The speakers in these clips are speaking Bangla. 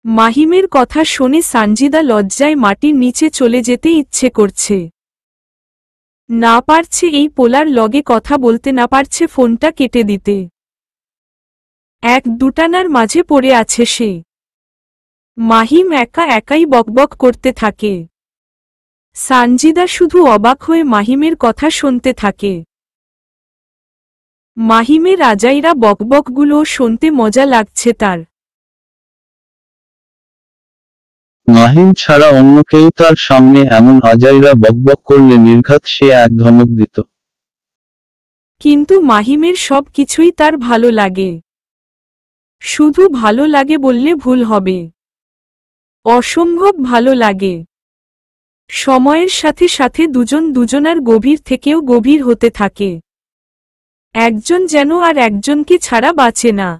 মাহিমের কথা শুনে সানজিদা লজ্জায় মাটির নিচে চলে যেতে ইচ্ছে করছে। না পারছে এই পোলার লগে কথা বলতে, না পারছে ফোনটা কেটে দিতে। এক দুটানার মাঝে পড়ে আছে সে। মাহিম একা একাই বকবক করতে থাকে। সানজিদা শুধু অবাক হয়ে মাহিমের কথা শুনতে থাকে। মাহিমের আজাইরা বকবকগুলো শুনতে মজা লাগছে তার। মাহিম ছাড়া অন্য কেউ তার সামনে এমন আজাইরা বকবক করলে নির্ঘাত সে এক ধমক দিত। কিন্তু মাহিমের সব কিছুই তার ভালো লাগে। শুধু ভালো লাগে বললে ভুল হবে, অসম্ভব ভালো লাগে। সময়ের সাথে সাথে দুজন দুজনার গভীর থেকেও গভীর হতে থাকে। একজন যেন আর একজনকে ছাড়া বাঁচে না।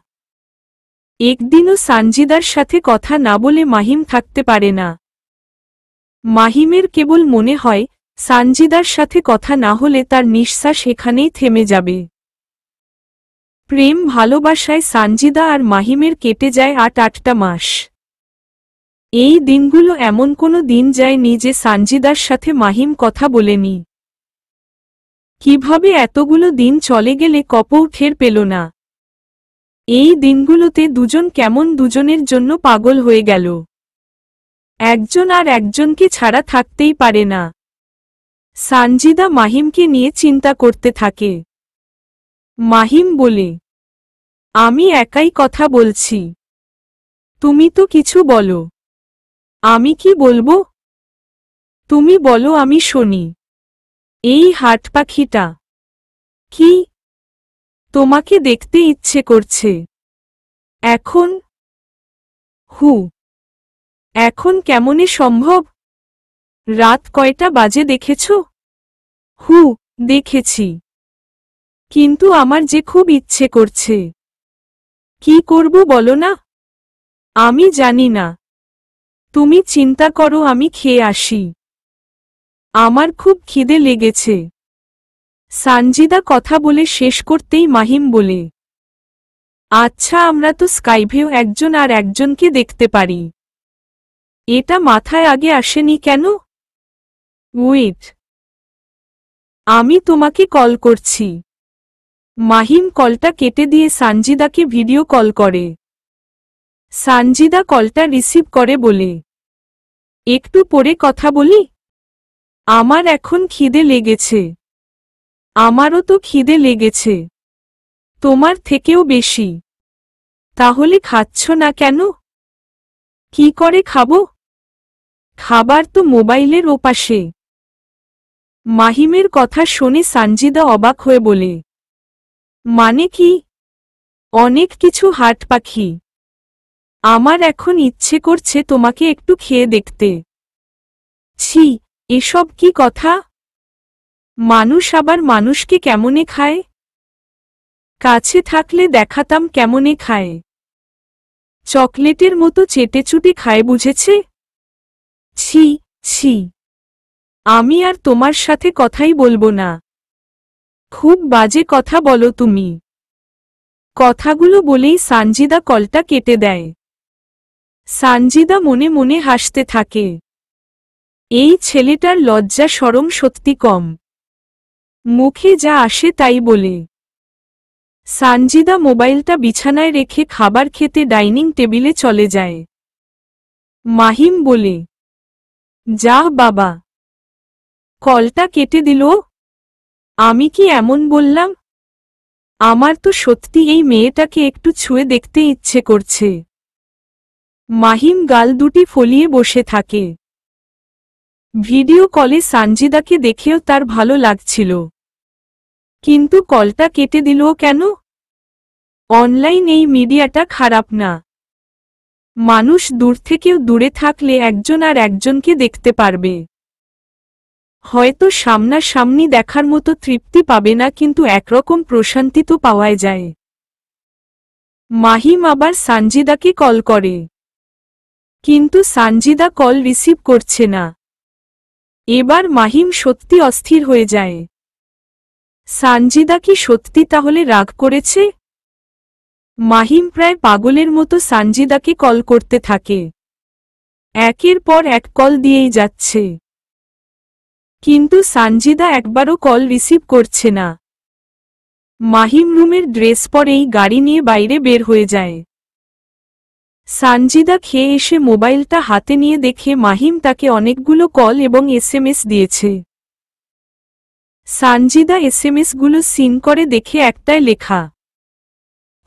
একদিনও সানজিদার সাথে কথা না বলে মাহিম থাকতে পারে না। মাহিমের কেবল মনে হয় সানজিদার সাথে কথা না হলে তার নিঃশ্বাস এখানেই থেমে যাবে। প্রেম ভালোবাসায় সানজিদা আর মাহিমের কেটে যায় ৮টা মাস। এই দিনগুলো এমন কোনো দিন যায়নি যে সানজিদার সাথে মাহিম কথা বলেনি। কিভাবে এতগুলো দিন চলে গেলে কপৌ টের পেল না। এই দিনগুলোতে দুজন কেমন দুজনের জন্য পাগল হয়ে গেল। একজন আর একজনকে ছাড়া থাকতেই পারে না। সানজিদা মাহিমকে নিয়ে চিন্তা করতে থাকে। মাহিম বলে, আমি একাই কথা বলছি, তুমি তো কিছু বলো। আমি কি বলবো? তুমি বলো, আমি শুনি। এই হাট পাখিটা কি? তোমাকে দেখতে ইচ্ছে করছে এখন? এখন কেমনে সম্ভব? রাত কয়টা বাজে দেখেছ? দেখেছি, কিন্তু আমার যে খুব ইচ্ছে করছে। কি করব বলো না? আমি জানি না। তুমি চিন্তা করো, আমি খেয়ে আসি। আমার খুব খিদে লেগেছে। সানজিদা কথা বলে শেষ করতেই মাহিম বলে, আচ্ছা, আমরা তো স্কাইভেও একজন আর একজনকে দেখতে পারি। এটা মাথায় আগে আসেনি কেন? ওয়েট, আমি তোমাকে কল করছি। মাহিম কলটা কেটে দিয়ে সানজিদাকে ভিডিও কল করে। সানজিদা কলটা রিসিভ করে বলে, একটু পরে কথা বলি। আমার এখন খিদে লেগেছে। আমারও তো খিদে লেগেছে, তোমার থেকেও বেশি। তাহলে খাচ্ছ না কেন? কি করে খাবো? খাবার তো মোবাইলের ওপাশে। মাহিমের কথা শুনে সানজিদা অবাক হয়ে বলে, মানে কি? অনেক কিছু হাট পাখি। আমার এখন ইচ্ছে করছে তোমাকে একটু খেয়ে দেখতে। ছি, এসব কি কথা? মানুষ আবার মানুষকে কেমনে খায়? কাছে থাকলে দেখাতাম কেমনে খায়। চকলেটের মতো চেটেচুটে খায়, বুঝেছে? ছি ছি, আমি আর তোমার সাথে কথাই বলবো না। খুব বাজে কথা বলো তুমি। কথাগুলো বলেই সানজিদা কলটা কেটে দেয়। সানজিদা মনে মনে হাসতে থাকে। এই ছেলেটার লজ্জা শরম সত্যি কম। মুখে যা আসে তাই বলে। সানজিদা মোবাইলটা বিছানায় রেখে খাবার খেতে ডাইনিং টেবিলে চলে যায়। মাহিম বলে, যা বাবা, কলটা কেটে দিল। আমি কি এমন বললাম? আমার তো সত্যি এই মেয়েটাকে একটু ছুঁয়ে দেখতে ইচ্ছে করছে। মাহিম গাল দুটি ফলিয়ে বসে থাকে। ভিডিও কলে সানজিদাকে দেখেও তার ভালো লাগছিল। কিন্তু কলটা কেটে দিল কেন? অনলাইন এই মিডিয়াটা খারাপ না। মানুষ দূর থেকেও দূরে থাকলে একজন আর একজনকে দেখতে পারবে। হয়তো সামনাসামনি দেখার মতো তৃপ্তি পাবে না, কিন্তু একরকম প্রশান্তি তো পাওয়াই যায়। মাহিম আবার সানজিদাকে কল করে, কিন্তু সানজিদা কল রিসিভ করছে না। এবার মাহিম সত্যি অস্থির হয়ে যায়। সানজিদা কি সত্যি তাহলে রাগ করেছে? মাহিম প্রায় পাগলের মতো সানজিদাকে কল করতে থাকে। একের পর এক কল দিয়েই যাচ্ছে, কিন্তু সানজিদা একবারও কল রিসিভ করছে না। মাহিম রুমের ড্রেস পরেই গাড়ি নিয়ে বাইরে বের হয়ে যায়। সানজিদা খেয়ে এসে মোবাইলটা হাতে নিয়ে দেখে মাহিম তাকে অনেকগুলো কল এবং এসএমএস দিয়েছে। সানজিদা এসএমএসগুলো সিন করে দেখে একটায় লেখা,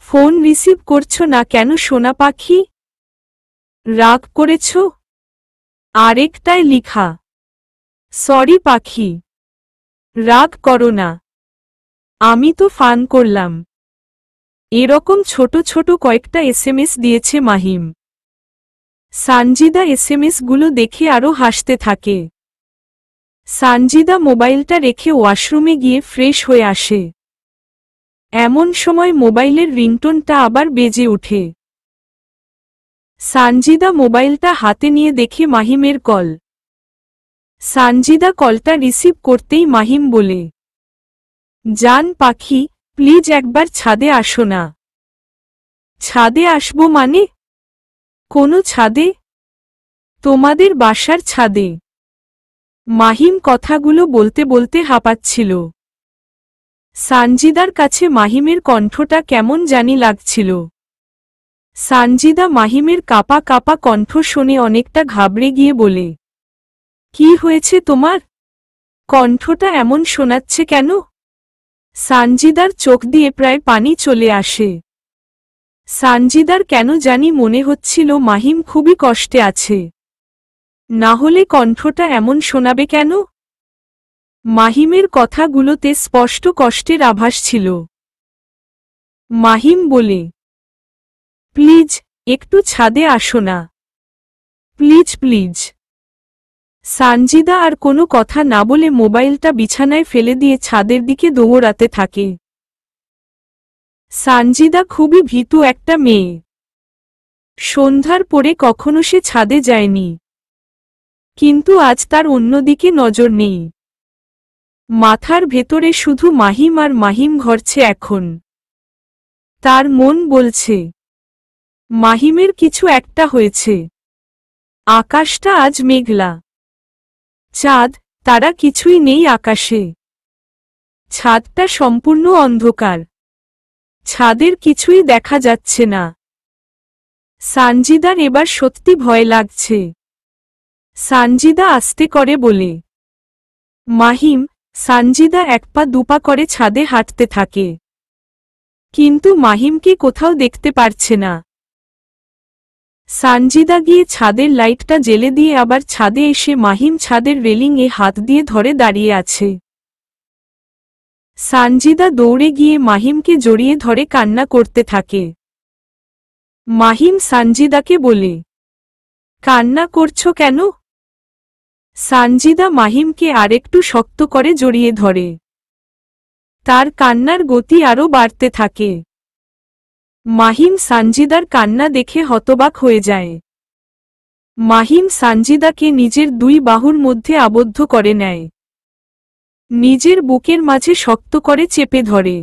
ফোন রিসিভ করছো না কেন সোনা পাখি, রাগ করেছ? আরেকটায় লিখা, সরি পাখি, রাগ করো না, আমি তো ফান করলাম। এরকম ছোট ছোট কয়েকটা এসএমএস দিয়েছে মাহিম। সানজিদা এসএমএসগুলো দেখে আরও হাসতে থাকে। সানজিদা মোবাইলটা রেখে ওয়াশরুমে গিয়ে ফ্রেশ হয়ে আসে। এমন সময় মোবাইলের রিংটোনটা আবার বেজে ওঠে। সানজিদা মোবাইলটা হাতে নিয়ে দেখে মাহিমের কল। সানজিদা কলটা রিসিভ করতেই মাহিম বলে, জান পাখি, প্লিজ একবার ছাদে আসো না। ছাদে আসবো মানে? কোনো ছাদে? তোমাদের বাসার ছাদে। মাহিম কথাগুলো বলতে বলতে হাঁপাচ্ছিল। সানজিদার কাছে মাহিমের কণ্ঠটা কেমন জানি লাগছিল। সানজিদা মাহিমের কাপা কাপা কণ্ঠ শুনে অনেকটা ঘাবড়ে গিয়ে বলে, কি হয়েছে তোমার? কণ্ঠটা এমন শোনাচ্ছে কেন? সানজিদার চোখ দিয়ে প্রায় পানি চলে আসে। সানজিদার কেন জানি মনে হচ্ছিল মাহিম খুবই কষ্টে আছে। না হলে কণ্ঠটা এমন শোনাবে কেন? মাহিমের কথাগুলোতে স্পষ্ট কষ্টের আভাস ছিল। মাহিম বলে, প্লিজ একটু ছাদে আসো না, প্লিজ প্লিজ। সানজিদা আর কোনো কথা না বলে মোবাইলটা বিছানায় ফেলে দিয়ে ছাদের দিকে দৌড়াতে থাকে। সানজিদা খুবই ভীতু একটা মেয়ে। সন্ধ্যার পরে কখনো সে ছাদে যায়নি, কিন্তু আজ তার অন্যদিকে নজর নেই। মাথার ভেতরে শুধু মাহিম আর মাহিম ঘরছে এখন। তার মন বলছে, মাহিমের কিছু একটা হয়েছে। আকাশটা আজ মেঘলা। চাঁদ, তারা কিছুই নেই আকাশে। ছাদটা সম্পূর্ণ অন্ধকার। ছাদের কিছুই দেখা যাচ্ছে না। সানজিদার এবার সত্যি ভয় লাগছে। সানজিদা আস্তে করে বলে, মাহিম। সানজিদা এক পা দুপা করে ছাদে হাঁটতে থাকে, কিন্তু মাহিমকে কোথাও দেখতে পারছে না। সানজিদা গিয়ে ছাদের লাইটটা জ্বেলে দিয়ে আবার ছাদে এসে মাহিম ছাদের রেলিংয়ে হাত দিয়ে ধরে দাঁড়িয়ে আছে। সানজিদা দৌড়ে গিয়ে মাহিমকে জড়িয়ে ধরে কান্না করতে থাকে। মাহিম সানজিদাকে বলে, কান্না করছো কেন? সানজিদা মাহিমকে আরেকটু শক্ত করে জড়িয়ে ধরে। তার কান্নার গতি আরও বাড়তে থাকে। মাহিম সানজিদার কান্না দেখে হতবাক হয়ে যায়। মাহিম সানজিদাকে নিজের দুই বাহুর মধ্যে আবদ্ধ করে নেয়। নিজের বুকের মাঝে শক্ত করে চেপে ধরে।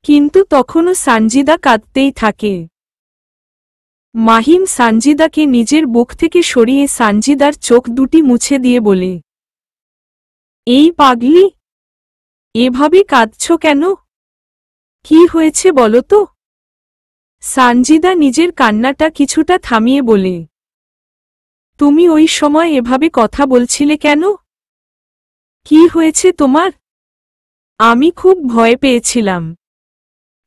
কিন্তু তখনও সানজিদা কাঁদতেই থাকে। মাহিম সানজিদাকে নিজের বুক থেকে সরিয়ে সানজিদার চোখ দুটি মুছে দিয়ে বলে, এই পাগলি, এভাবে কাঁদছ কেন? কি হয়েছে বলো তো? সানজিদা নিজের কান্নাটা কিছুটা থামিয়ে বলে, তুমি ওই সময় এভাবে কথা বলছিলে কেন? কি হয়েছে তোমার? আমি খুব ভয় পেয়েছিলাম।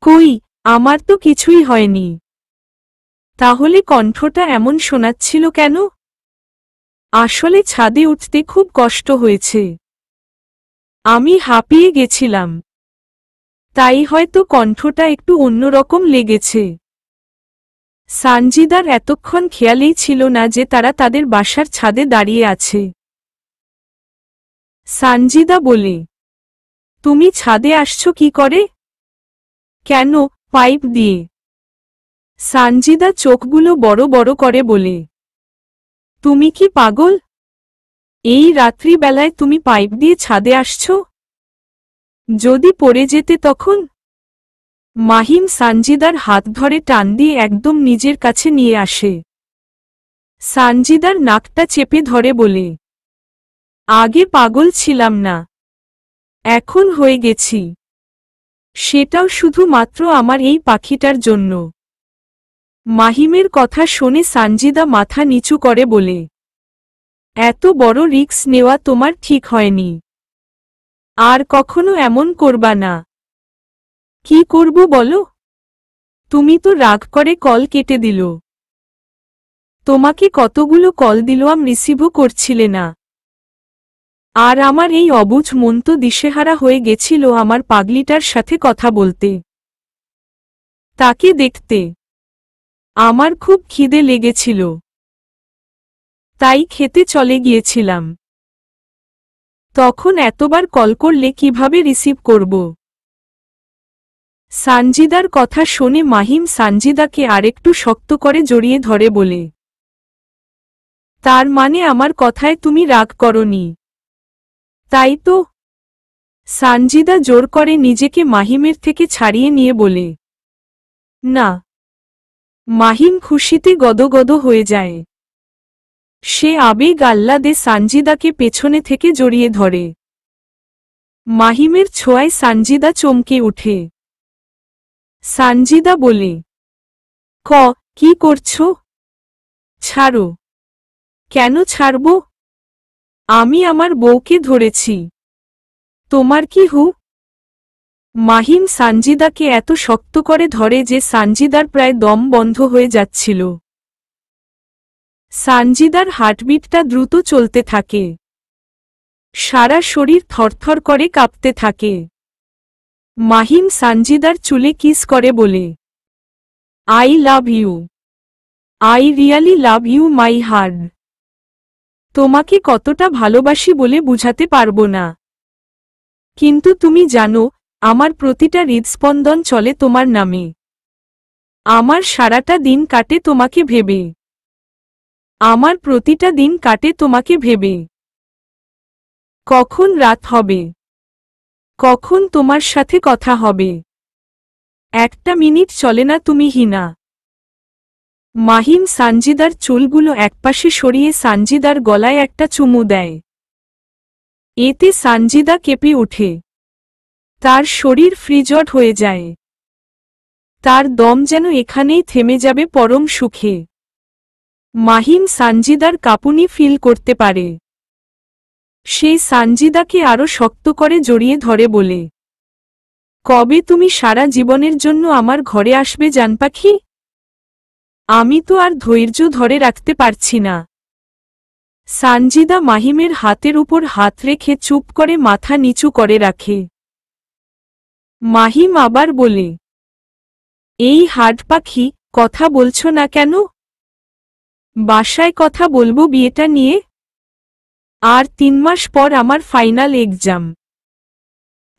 কই, আমার তো কিছুই হয়নি। তাহলে কণ্ঠটা এমন শোনাচ্ছিল কেন? আসলে ছাদে উঠতে খুব কষ্ট হয়েছে। আমি হাঁপিয়ে গেছিলাম, তাই হয়তো কণ্ঠটা একটু অন্যরকম লেগেছে। সানজিদার এতক্ষণ খেয়ালেই ছিল না যে তারা তাদের বাসার ছাদে দাঁড়িয়ে আছে। সানজিদা বলে, তুমি ছাদে আসছো কি করে? কেন, পাইপ দিয়ে। সানজিদা চোখগুলো বড় বড় করে বলে, তুমি কি পাগল? এই রাত্রিবেলায় তুমি পাইপ দিয়ে ছাদে আসছো? যদি পড়ে যেতে তখন? মাহিম সানজিদার হাত ধরে টান দিয়ে একদম নিজের কাছে নিয়ে আসে। সানজিদার নাকটা চেপে ধরে বলে, আগে পাগল ছিলাম না, এখন হয়ে গেছি, সেটাও শুধুমাত্র আমার এই পাখিটার জন্য। মাহিমের কথা শুনে সানজিদা মাথা নিচু করে বলে, এত বড় রিস্ক নেওয়া তোমার ঠিক হয়নি, আর কখনো এমন করবা না। কি করব বলো? তুমি তো রাগ করে কল কেটে দিল। তোমাকে কতগুলো কল দিলাম, রিসিভও করছিলে না। আর আমার এই অবুঝ মন তো দিশেহারা হয়ে গেছিল আমার পাগলিটার সাথে কথা বলতে, তাকে দেখতে। আমার খুব খিদে লেগেছিল, তাই খেতে চলে গিয়েছিলাম। তখন এতবার কল করলে কিভাবে রিসিভ করব? সানজিদার কথা শুনে মাহিম সানজিদাকে আরেকটু শক্ত করে জড়িয়ে ধরে বলে, তার মানে আমার কথায় তুমি রাগ করনি, তাই তো? সানজিদা জোর করে নিজেকে মাহিমের থেকে ছাড়িয়ে নিয়ে বলে, না। মাহিম খুশিতে গদগদ হয়ে যায়। সে আবেগ আহ্লাদে সানজিদাকে পেছনে থেকে জড়িয়ে ধরে। মাহিমের ছোঁয়ায় সানজিদা চমকে ওঠে। সানজিদা বলে, কি করছো? ছাড়ো। কেন ছাড়ব? আমি আমার বউকে ধরেছি। তোমার কি হু? মাহিম সানজিদাকে এত শক্ত করে ধরে যে সানজিদার প্রায় দম বন্ধ হয়ে যাচ্ছিল। সানজিদার হার্টবিটটা দ্রুত চলতে থাকে। সারা শরীর থরথর করে কাঁপতে থাকে। মাহিম সানজিদার চুলে কিস করে বলে, I love you. I really love you my heart. তোমাকে কতটা ভালোবাসি বলে বুঝাতে পারবো না। কিন্তু তুমি জানো, আমার প্রতিটা হৃদস্পন্দন চলে তোমার নামে। আমার সারাটা দিন কাটে তোমাকে ভেবে। আমার প্রতিটা দিন কাটে তোমাকে ভেবে। কখন রাত হবে, কখন তোমার সাথে কথা হবে, একটা মিনিট চলে না তুমি হিনা। মাহিম সানজিদার চুলগুলো একপাশে সরিয়ে সানজিদার গলায় একটা চুমু দেয়। এতে সানজিদা কেঁপে ওঠে। তার শরীর ফ্রিজড হয়ে যায়। তার দম যেন এখানেই থেমে যাবে পরম সুখে। মাহিম সানজিদার কাঁপুনি ফিল করতে পারে। সে সানজিদাকে আরো শক্ত করে জড়িয়ে ধরে বলে, কবে তুমি সারা জীবনের জন্য আমার ঘরে আসবে জানপাখি? আমি তো আর ধৈর্য ধরে রাখতে পারছি না। সানজিদা মাহিমের হাতের উপর হাত রেখে চুপ করে মাথা নিচু করে রাখে। মাহিম আবার বলে, এই হার্ট পাখি, কথা বলছো না কেন? বাসায় কথা বলবো বিয়েটা নিয়ে। আর 3 মাস পর আমার ফাইনাল এক্সাম।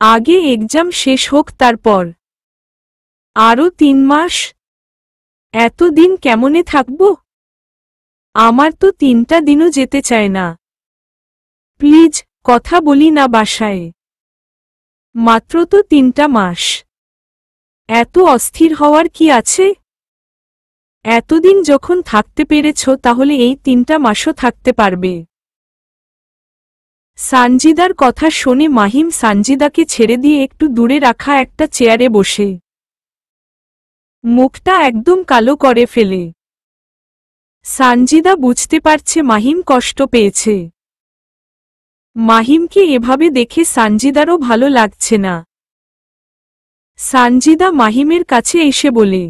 আগে এক্সাম শেষ হোক তারপর। আরও 3 মাস? এত দিন কেমনে থাকব? আমার তো 3টা দিনও যেতে চায় না। প্লিজ, কথা বলি না বাসায়। মাত্র তো 3টা মাস। এত অস্থির হওয়ার কি আছে? এতদিন যখন থাকতে পেরেছ তাহলে এই 3টা মাসও থাকতে পারবে। সানজিদার কথা শুনে মাহিম সানজিদাকে ছেড়ে দিয়ে একটু দূরে রাখা একটা চেয়ারে বসে মুখটা একদম কালো করে ফেলে। সানজিদা বুঝতে পারছে মাহিম কষ্ট পেয়েছে। মাহিমকে এভাবে দেখে সানজিদারও ভালো লাগছে না। সানজিদা মাহিমের কাছে এসে বলে,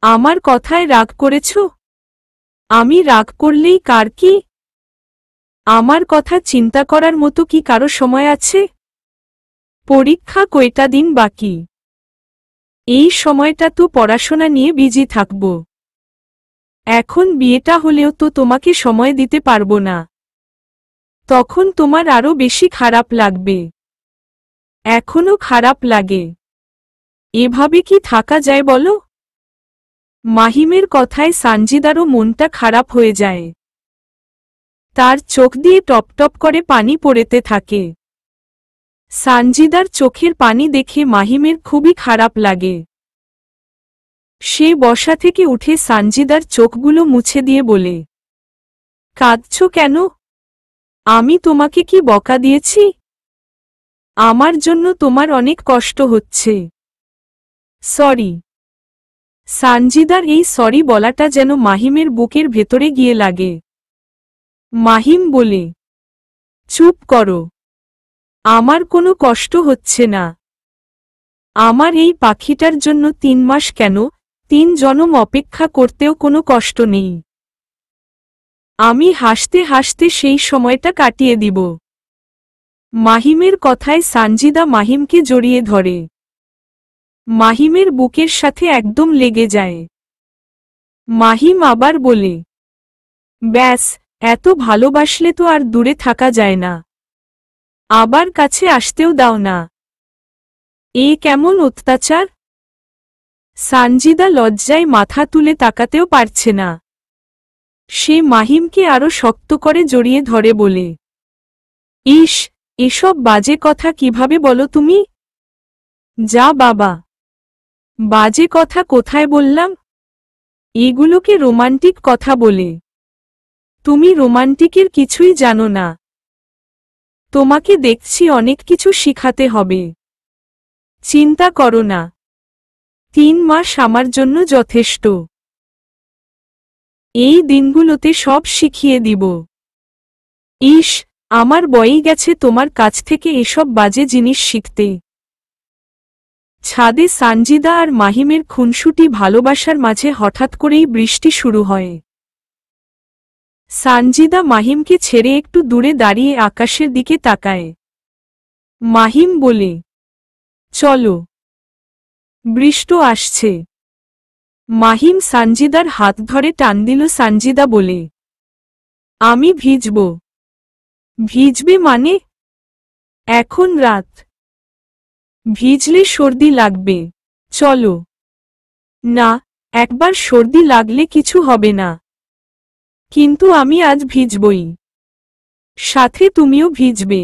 আমার কথায় রাগ করেছ? আমি রাগ করলেই কার কি? আমার কথা চিন্তা করার মতো কি কারো সময় আছে? পরীক্ষা কয়টা দিন বাকি? এই সময়টা তো পড়াশোনা নিয়ে বিজি থাকব। এখন বিয়েটা হলেও তো তোমাকে সময় দিতে পারবো না। তখন তোমার আরো বেশি খারাপ লাগবে। এখনো খারাপ লাগে। এভাবে কি থাকা যায় বলো? মাহিমের কথায় সানজিদারও মনটা খারাপ হয়ে যায়। তার চোখ দিয়ে টপটপ করে পানি পড়তে থাকে। সানজিদার চোখের পানি দেখে মাহিমের খুবই খারাপ লাগে। সে বসা থেকে উঠে সানজিদার চোখগুলো মুছে দিয়ে বলে, কাঁদছ কেন? আমি তোমাকে কি বকা দিয়েছি? আমার জন্য তোমার অনেক কষ্ট হচ্ছে। সরি। সানজিদার এই সরি বলাটা যেন মাহিমের বুকের ভেতরে গিয়ে লাগে। মাহিম বলে, চুপ করো। আমার কোনো কষ্ট হচ্ছে না। আমার এই পাখিটার জন্য 3 মাস কেন, 3 জনম অপেক্ষা করতেও কোনো কষ্ট নেই। আমি হাসতে হাসতে সেই সময়টা কাটিয়ে দিব। মাহিমের কথায় সানজিদা মাহিমকে জড়িয়ে ধরে। মাহিমের বুকের সাথে একদম লেগে যায়। মাহিম আবার বলে, ব্যাস, এত ভালোবাসলে তো আর দূরে থাকা যায় না। আবার কাছে আসতেও দাও না। এ কেমন অত্যাচার? সানজিদা লজ্জায় মাথা তুলে তাকাতেও পারছে না। সে মাহিমকে আরো শক্ত করে জড়িয়ে ধরে বলে, ইস, এসব বাজে কথা কিভাবে বলো তুমি? যা বাবা। বাজে কথা কোথায় বললাম? এগুলোকে রোমান্টিক কথা বলে। তুমি রোমান্টিকের কিছুই জানো না। তোমাকে দেখছি অনেক কিছু শিখাতে হবে। চিন্তা করো না। 3 মাস আমার জন্য যথেষ্ট। এই দিনগুলোতে সব শিখিয়ে দিব। ইস, আমার বয়েই গেছে তোমার কাছ থেকে এসব বাজে জিনিস শিখতে। ছাদে সানজিদা আর মাহিমের খুনসুটি ভালোবাসার মাঝে হঠাৎ করেই বৃষ্টি শুরু হয়। সানজিদা মাহিমকে ছেড়ে একটু দূরে দাঁড়িয়ে আকাশের দিকে তাকায়। মাহিম বলে, চলো, বৃষ্টি আসছে। মাহিম সানজিদার হাত ধরে টান দিল। সানজিদা বলে, আমি ভিজব। ভিজবে মানে? এখন রাত। ভিজলে সর্দি লাগবে। চলো। না, একবার সর্দি লাগলে কিছু হবে না। কিন্তু আমি আজ ভিজবই। সাথে তুমিও ভিজবে।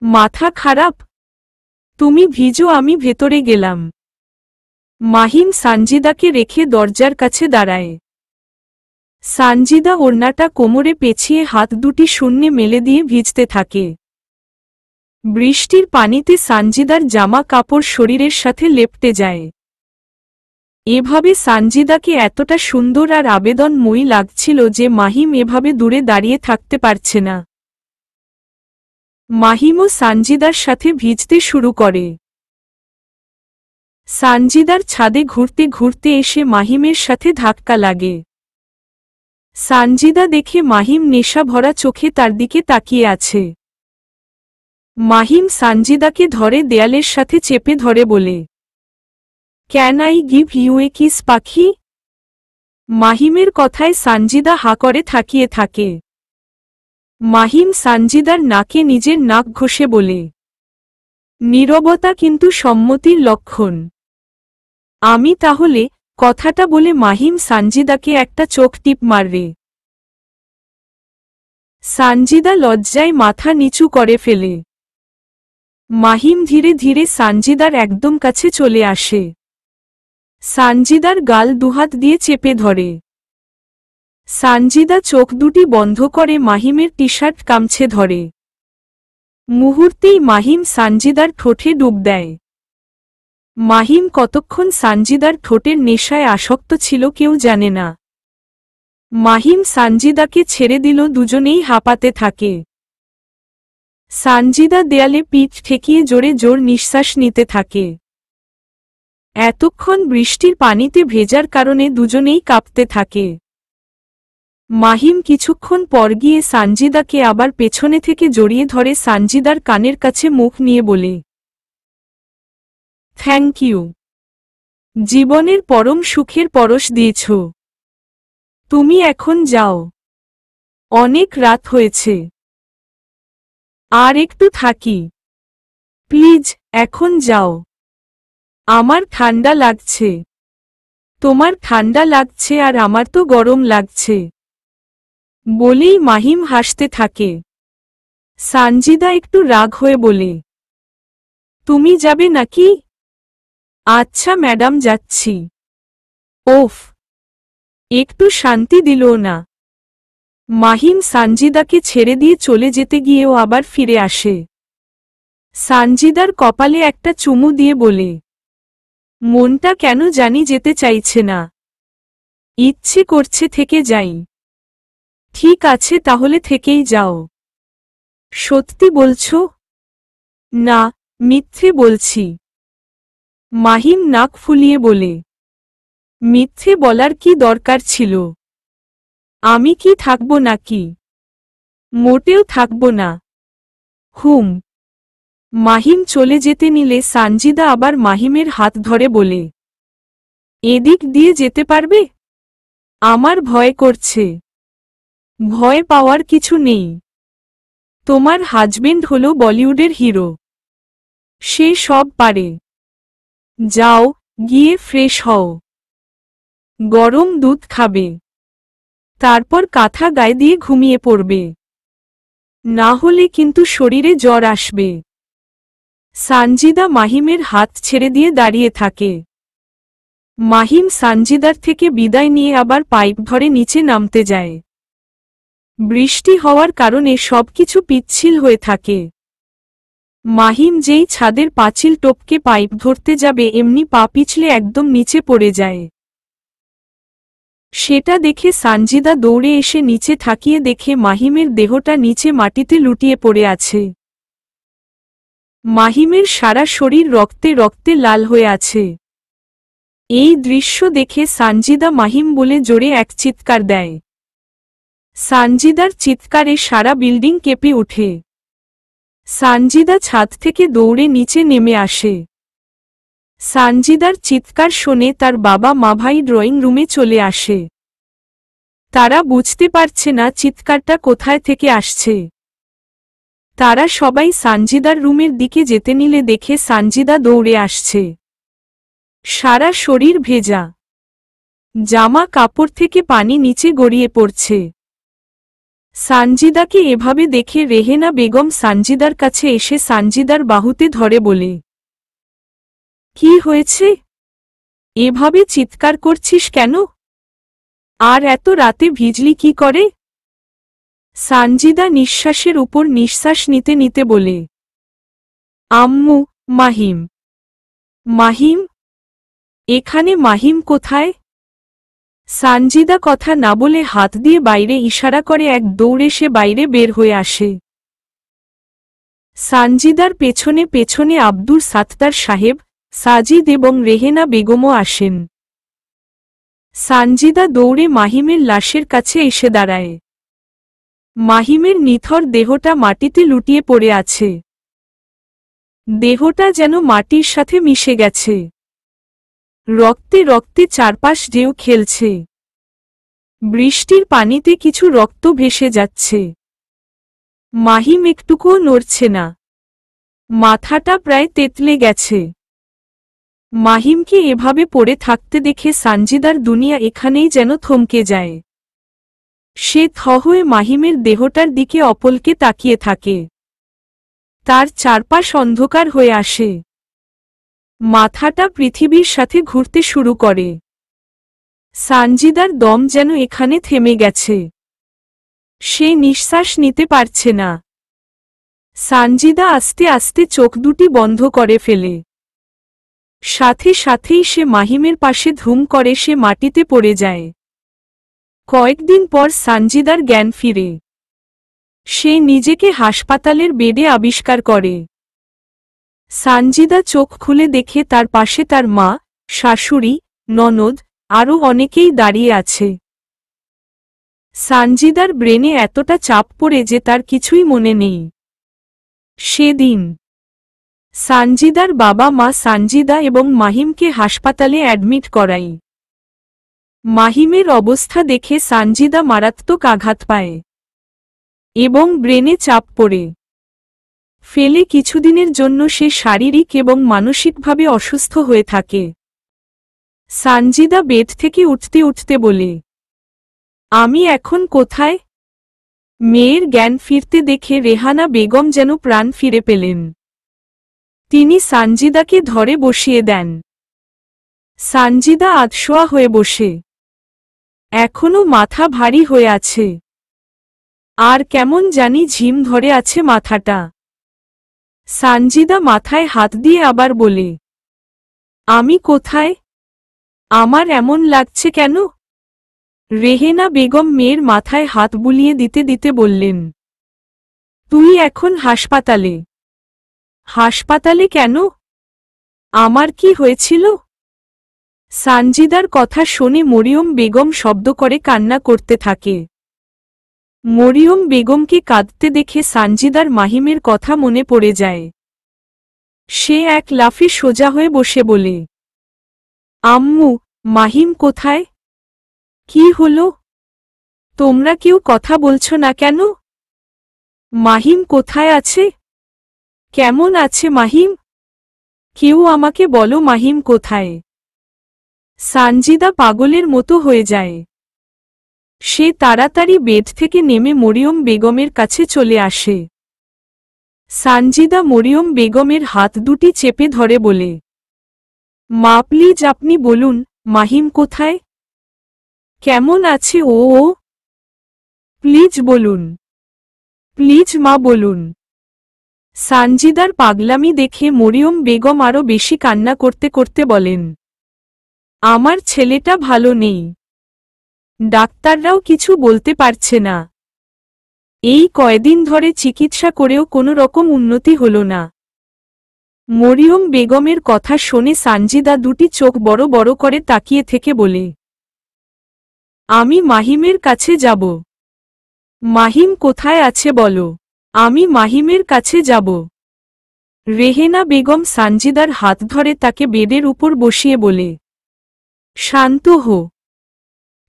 মাথা খারাপ? তুমি ভিজো, আমি ভেতরে গেলাম। মাহিম সানজিদাকে রেখে দরজার কাছে দাঁড়ায়। সানজিদা ওড়নাটা কোমরে পেঁচিয়ে হাত দুটি শূন্যে মেলে দিয়ে ভিজতে থাকে। বৃষ্টির পানিতে সানজিদার জামা কাপড় শরীরের সাথে লেপ্টে যায়। এভাবে সানজিদাকে এতটা সুন্দর আর আবেদনময়ী লাগছিল যে মাহিম এভাবে দূরে দাঁড়িয়ে থাকতে পারছে না। মাহিমও সানজিদার সাথে ভিজতে শুরু করে। সানজিদার ছাদে ঘুরতে ঘুরতে এসে মাহিমের সাথে ধাক্কা লাগে। সানজিদা দেখে মাহিম নেশা ভরা চোখে তার দিকে তাকিয়ে আছে। মাহিম সানজিদাকে ধরে দেয়ালের সাথে চেপে ধরে বলে, can I give you a kiss পাখি? মাহিমের কথায় সানজিদা হা করে তাকিয়ে থাকে। মাহিম সানজিদার নাকে নিজের নাক ঘষে বলে, নীরবতা কিন্তু সম্মতির লক্ষণ। আমি তাহলে, কথাটা বলে মাহিম সানজিদাকে একটা চোখ টিপ মারবে। সানজিদা লজ্জায় মাথা নিচু করে ফেলে। মাহিম ধীরে ধীরে সানজিদার একদম কাছে চলে আসে। সানজিদার গাল দুহাত দিয়ে চেপে ধরে। সানজিদা চোখ দুটি বন্ধ করে মাহিমের টি শার্ট কামছে ধরে। মুহূর্তেই মাহিম সানজিদার ঠোঁটে ডুব দেয়। মাহিম কতক্ষণ সানজিদার ঠোঁটের নেশায় আসক্ত ছিল কেউ জানে না। মাহিম সানজিদাকে ছেড়ে দিল, দুজনেই হাঁপাতে থাকে। সানজিদা দেয়ালে পিঠ ঠেকিয়ে জোরে জোর নিঃশ্বাস নিতে থাকে। এতক্ষণ বৃষ্টির পানিতে ভেজার কারণে দুজনেই কাঁপতে থাকে। মাহিম কিছুক্ষণ পর গিয়ে সানজিদাকে আবার পেছনে থেকে জড়িয়ে ধরে সানজিদার কানের কাছে মুখ নিয়ে বলে, থ্যাংক ইউ। জীবনের পরম সুখের পরশ দিয়েছ। তুমি এখন যাও। অনেক রাত হয়েছে। আর একটু থাকি। প্লিজ, এখন যাও। আমার ঠান্ডা লাগছে। তোমার ঠান্ডা লাগছে আর আমার তো গরম লাগছে। বলেই মাহিম হাসতে থাকে। সানজিদা একটু রাগ হয়ে বলে, তুমি যাবে নাকি? আচ্ছা ম্যাডাম, যাচ্ছি। ওফ, একটু শান্তি দিল না। মাহিম সানজিদাকে ছেড়ে দিয়ে চলে যেতে গিয়েও আবার ফিরে আসে। সানজিদার কপালে একটা চুমু দিয়ে বলে, মনটা কেন জানি যেতে চাইছে না, ইচ্ছে করছে থেকে যাই। ঠিক আছে, তাহলে থেকেই যাও। সত্যি বলছো? না, মিথ্যে বলছি। মাহিম নাক ফুলিয়ে বলে, মিথ্যে বলার কি দরকার ছিল? আমি কি থাকব নাকি? মোটেও থাকব না। হুম। মাহিম চলে যেতে নিলে সানজিদা আবার মাহিমের হাত ধরে বলে, এদিক দিয়ে যেতে পারবে? আমার ভয় করছে। ভয় পাওয়ার কিছু নেই। তোমার হাজবেন্ড হলো বলিউডের হিরো, সে সব পারে। যাও, গিয়ে ফ্রেশ হও, গরম দুধ খাবে, তারপর কাঁথা গায়ে দিয়ে ঘুমিয়ে পড়বে, না হলে কিন্তু শরীরে জ্বর আসবে। সানজিদা মাহিমের হাত ছেড়ে দিয়ে দাঁড়িয়ে থাকে। মাহিম সানজিদার থেকে বিদায় নিয়ে আবার পাইপ ধরে নিচে নামতে যায়। বৃষ্টি হওয়ার কারণে সবকিছু পিচ্ছিল হয়ে থাকে। মাহিম যেই ছাদের পাঁচিল টপকে পাইপ ধরতে যাবে এমনি পা পিছলে একদম নিচে পড়ে যায়। সেটা দেখে সানজিদা দৌড়ে এসে নিচে থাকিয়ে দেখে মাহিমের দেহটা নিচে মাটিতে লুটিয়ে পড়ে আছে। মাহিমের সারা শরীর রক্তে রক্তে লাল হয়ে আছে। এই দৃশ্য দেখে সানজিদা মাহিম বলে জোরে এক চিৎকার দেয়। সানজিদার চিৎকারে সারা বিল্ডিং কেঁপে ওঠে। সানজিদা ছাদ থেকে দৌড়ে নিচে নেমে আসে। সানজিদার চিৎকার শুনে তার বাবা মা ভাই ড্রয়িং রুমে চলে আসে। তারা বুঝতে পারছে না চিৎকারটা কোথায় থেকে আসছে। তারা সবাই সানজিদার রুমের দিকে যেতে নিলে দেখে সানজিদা দৌড়ে আসছে। সারা শরীর ভেজা, জামা কাপড় থেকে পানি নিচে গড়িয়ে পড়ছে। সানজিদাকে এভাবে দেখে রেহেনা বেগম সানজিদার কাছে এসে সানজিদার বাহুতে ধরে বলে, কি হয়েছে? এভাবে চিৎকার করছিস কেন? আর এত রাতে ভিজলি কি করে? সানজিদা নিঃশ্বাসের উপর নিঃশ্বাস নিতে নিতে বলে, আম্মু, মাহিম। মাহিম? এখানে মাহিম কোথায়? সানজিদা কথা না বলে হাত দিয়ে বাইরে ইশারা করে এক দৌড়ে সে বাইরে বের হয়ে আসে। সানজিদার পেছনে পেছনে আব্দুর সাত্তার সাহেব, সাজিদ এবং রেহেনা বেগমও আসেন। সানজিদা দৌড়ে মাহিমের লাশের কাছে এসে দাঁড়ায়। মাহিমের নিথর দেহটা মাটিতে লুটিয়ে পড়ে আছে। দেহটা যেন মাটির সাথে মিশে গেছে। রক্তে রক্তে চারপাশ ঢেউ খেলছে। বৃষ্টির পানিতে কিছু রক্ত ভেসে যাচ্ছে। মাহিম একটুকুও নড়ছে না। মাথাটা প্রায় তেতলে গেছে। মাহিমকে এভাবে পড়ে থাকতে দেখে সানজিদার দুনিয়া এখানেই যেন থমকে যায়। সে থ হয়ে মাহিমের দেহটার দিকে অপলকে তাকিয়ে থাকে। তার চারপাশ অন্ধকার হয়ে আসে। মাথাটা পৃথিবীর সাথে ঘুরতে শুরু করে। সানজিদার দম যেন এখানে থেমে গেছে। সে নিঃশ্বাস নিতে পারছে না। সানজিদা আস্তে আস্তে চোখ দুটি বন্ধ করে ফেলে। সাথে সাথেই সে মাহিমের পাশে ধুম করে সে মাটিতে পড়ে যায়। কয়েকদিন পর সানজিদার জ্ঞান ফিরে। সে নিজেকে হাসপাতালের বেডে আবিষ্কার করে। সানজিদা চোখ খুলে দেখে তার পাশে তার মা, শাশুড়ি, ননদ, আরও অনেকেই দাঁড়িয়ে আছে। সানজিদার ব্রেনে এতটা চাপ পড়ে যে তার কিছুই মনে নেই। সেদিন সানজিদার বাবা মা সানজিদা এবং মাহিমকে হাসপাতালে অ্যাডমিট করায়। মাহিমের অবস্থা দেখে সানজিদা মারাত্মক আঘাত পায় এবং ব্রেনে চাপ পড়ে ফেলে কিছুদিনের জন্য সে শারীরিক এবং মানসিকভাবে অসুস্থ হয়ে থাকে। সানজিদা বেড থেকে উঠতে উঠতে বলে, আমি এখন কোথায়? মেয়ের জ্ঞান ফিরতে দেখে রেহানা বেগম যেন প্রাণ ফিরে পেলেন। তিনি সানজিদাকে ধরে বসিয়ে দেন। সানজিদা আধশোয়া হয়ে বসে। এখনো মাথা ভারী হয়ে আছে, আর কেমন জানি ঝিম ধরে আছে মাথাটা। সানজিদা মাথায় হাত দিয়ে আবার বলে, আমি কোথায়? আমার এমন লাগছে কেন? রেহেনা বেগম মেয়ের মাথায় হাত বুলিয়ে দিতে দিতে বললেন, তুই এখন হাসপাতালে। হাসপাতালে কেন? আমার কি হয়েছিল? সানজিদার কথা শুনে মরিয়ম বেগম শব্দ করে কান্না করতে থাকে। মরিয়ম বেগমকে কাঁদতে দেখে সানজিদার মাহিমের কথা মনে পড়ে যায়। সে এক লাফে সোজা হয়ে বসে বলে, আম্মু, মাহিম কোথায়? কি হলো? তোমরা কেউ কথা বলছো না কেন? মাহিম কোথায় আছে? কেমন আছে মাহিম? কেউ আমাকে বলো মাহিম কোথায়? সানজিদা পাগলের মতো হয়ে যায়। সে তাড়াতাড়ি বেড থেকে নেমে মরিয়ম বেগমের কাছে চলে আসে। সানজিদা মরিয়ম বেগমের হাত দুটি চেপে ধরে বলে, মা প্লিজ আপনি বলুন, মাহিম কোথায়? কেমন আছে ও? প্লিজ বলুন, প্লিজ মা বলুন। সানজিদার পাগলামি দেখে মরিয়ম বেগম আরো বেশি কান্না করতে করতে বলেন, আমার ছেলেটা ভালো নেই। ডাক্তাররাও কিছু বলতে পারছে না। এই কয়দিন ধরে চিকিৎসা করেও কোনো রকম উন্নতি হল না। মরিয়ম বেগমের কথা শুনে সানজিদা দুটি চোখ বড় বড় করে তাকিয়ে থেকে বলে, আমি মাহিমের কাছে যাব। মাহিম কোথায় আছে বলো, আমি মাহিমের কাছে যাব। রেহেনা বেগম সানজিদার হাত ধরে তাকে বেডের উপর বসিয়ে বলে, শান্ত হো,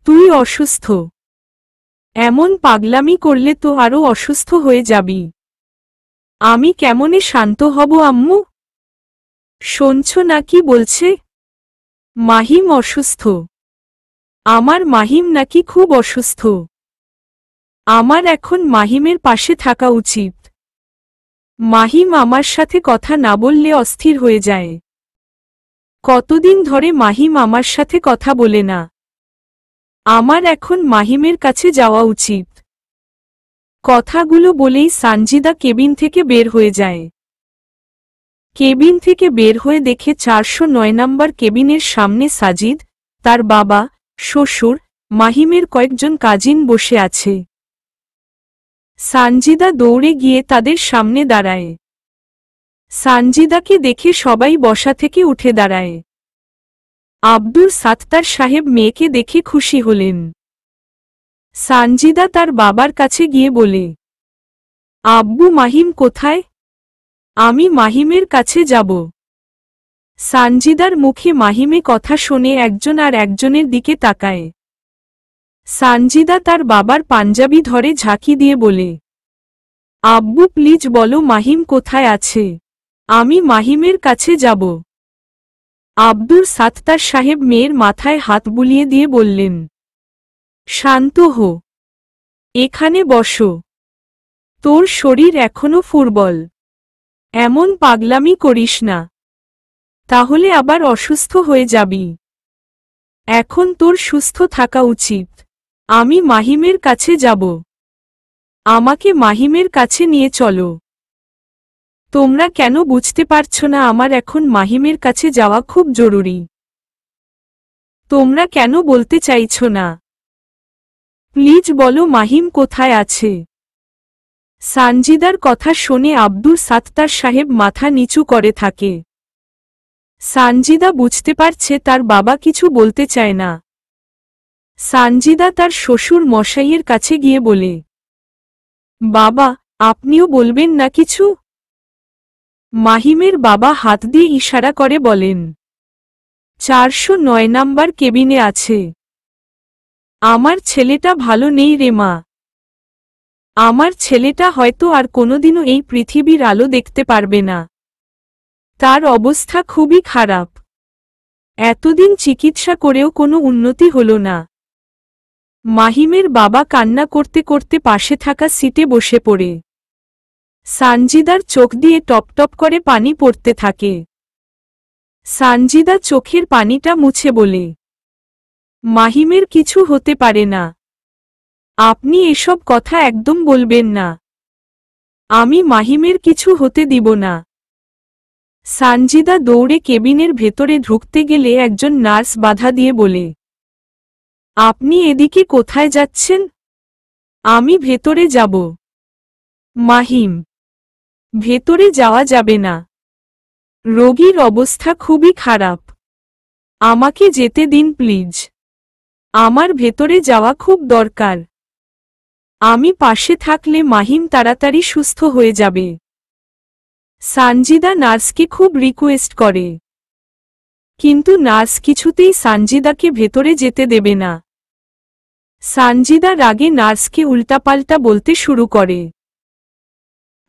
তুই অসুস্থ। এমন পাগলামি করলে তো আরো অসুস্থ হয়ে যাবি। আমি কেমনে শান্ত হব আম্মু? শুনছ না কি বলছে? মাহিম অসুস্থ। আমার মাহিম নাকি খুব অসুস্থ। আমার এখন মাহিমের পাশে থাকা উচিত। মাহিম আমার সাথে কথা না বললে অস্থির হয়ে যায়। কতদিন ধরে মাহিম আমার সাথে কথা বলে না। আমার এখন মাহিমের কাছে যাওয়া উচিত। কথাগুলো বলেই সানজিদা কেবিন থেকে বের হয়ে যায়। কেবিন থেকে বের হয়ে দেখে 409 নম্বর কেবিনের সামনে সাজিদ, তার বাবা, শ্বশুর, মাহিমের কয়েকজন কাজিন বসে আছে। সানজিদা দৌড়ে গিয়ে তাদের সামনে দাঁড়ায়। সানজিদাকে দেখে সবাই বসা থেকে উঠে দাঁড়ায়। আব্দুল সাত্তার সাহেব মেয়েকে দেখে খুশি হলেন। সানজিদা তার বাবার কাছে গিয়ে বলে, আব্বু মাহিম কোথায়? আমি মাহিমের কাছে যাব। সানজিদার মুখে মাহিমে কথা শুনে একজন আর একজনের দিকে তাকায়। সানজিদা তার বাবার পাঞ্জাবি ধরে ঝাঁকি দিয়ে বলে, আব্বু প্লিজ বলো মাহিম কোথায় আছে? আমি মাহিমের কাছে যাব। আব্দুল সাত্তার সাহেব মেয়ের মাথায় হাত বুলিয়ে দিয়ে বললেন, শান্ত হো, এখানে বসো। তোর শরীর এখনো ফুরবল। এমন পাগলামি করিস না, তাহলে আবার অসুস্থ হয়ে যাবি। এখন তোর সুস্থ থাকা উচিত। আমি মাহিমের কাছে যাব। আমাকে মাহিমের কাছে নিয়ে চলো। তোমরা কেন বুঝতে পারছো না আমার এখন মাহিমের কাছে যাওয়া খুব জরুরি? তোমরা কেন বলতে চাইছো না? প্লিজ বলো মাহিম কোথায় আছে? সানজিদার কথা শুনে আব্দুল সাত্তার সাহেব মাথা নিচু করে থাকে। সানজিদা বুঝতে পারছে তার বাবা কিছু বলতে চায় না। সানজিদা তার শ্বশুর মশাইয়ের কাছে গিয়ে বলে, বাবা, আপনিও বলবেন না কিছু? মাহিমের বাবা হাত দিয়ে ইশারা করে বলেন, 409 নাম্বার কেবিনে আছে। আমার ছেলেটা ভালো নেই রে মা। আমার ছেলেটা হয়তো আর কোনোদিনও এই পৃথিবীর আলো দেখতে পারবে না। তার অবস্থা খুবই খারাপ। এতদিন চিকিৎসা করেও কোনো উন্নতি হলো না। মাহিমের বাবা কান্না করতে করতে পাশে থাকা সিটে বসে পড়ে। সানজিদার চোখ দিয়ে টপ টপ করে পানি পড়তে থাকে। সানজিদা চোখের পানিটা মুছে বলে, মাহিমের কিছু হতে পারে না। আপনি এসব কথা একদম বলবেন না। আমি মাহিমের কিছু হতে দিব না। সানজিদা দৌড়ে কেবিনের ভেতরে ঢুকতে গেলে একজন নার্স বাধা দিয়ে বলে, আপনি এদিকে কোথায় যাচ্ছেন? আমি ভেতরে যাব। মাহিম, ভেতরে যাওয়া যাবে না। রোগীর অবস্থা খুবই খারাপ। আমাকে যেতে দিন প্লিজ। আমার ভেতরে যাওয়া খুব দরকার। আমি পাশে থাকলে মাহিম তাড়াতাড়ি সুস্থ হয়ে যাবে। সানজিদা নার্সকে খুব রিকোয়েস্ট করে, কিন্তু নার্স কিছুতেই সানজিদাকে ভেতরে যেতে দেবে না। সানজিদা রাগে নার্সকে উল্টাপাল্টা বলতে শুরু করে।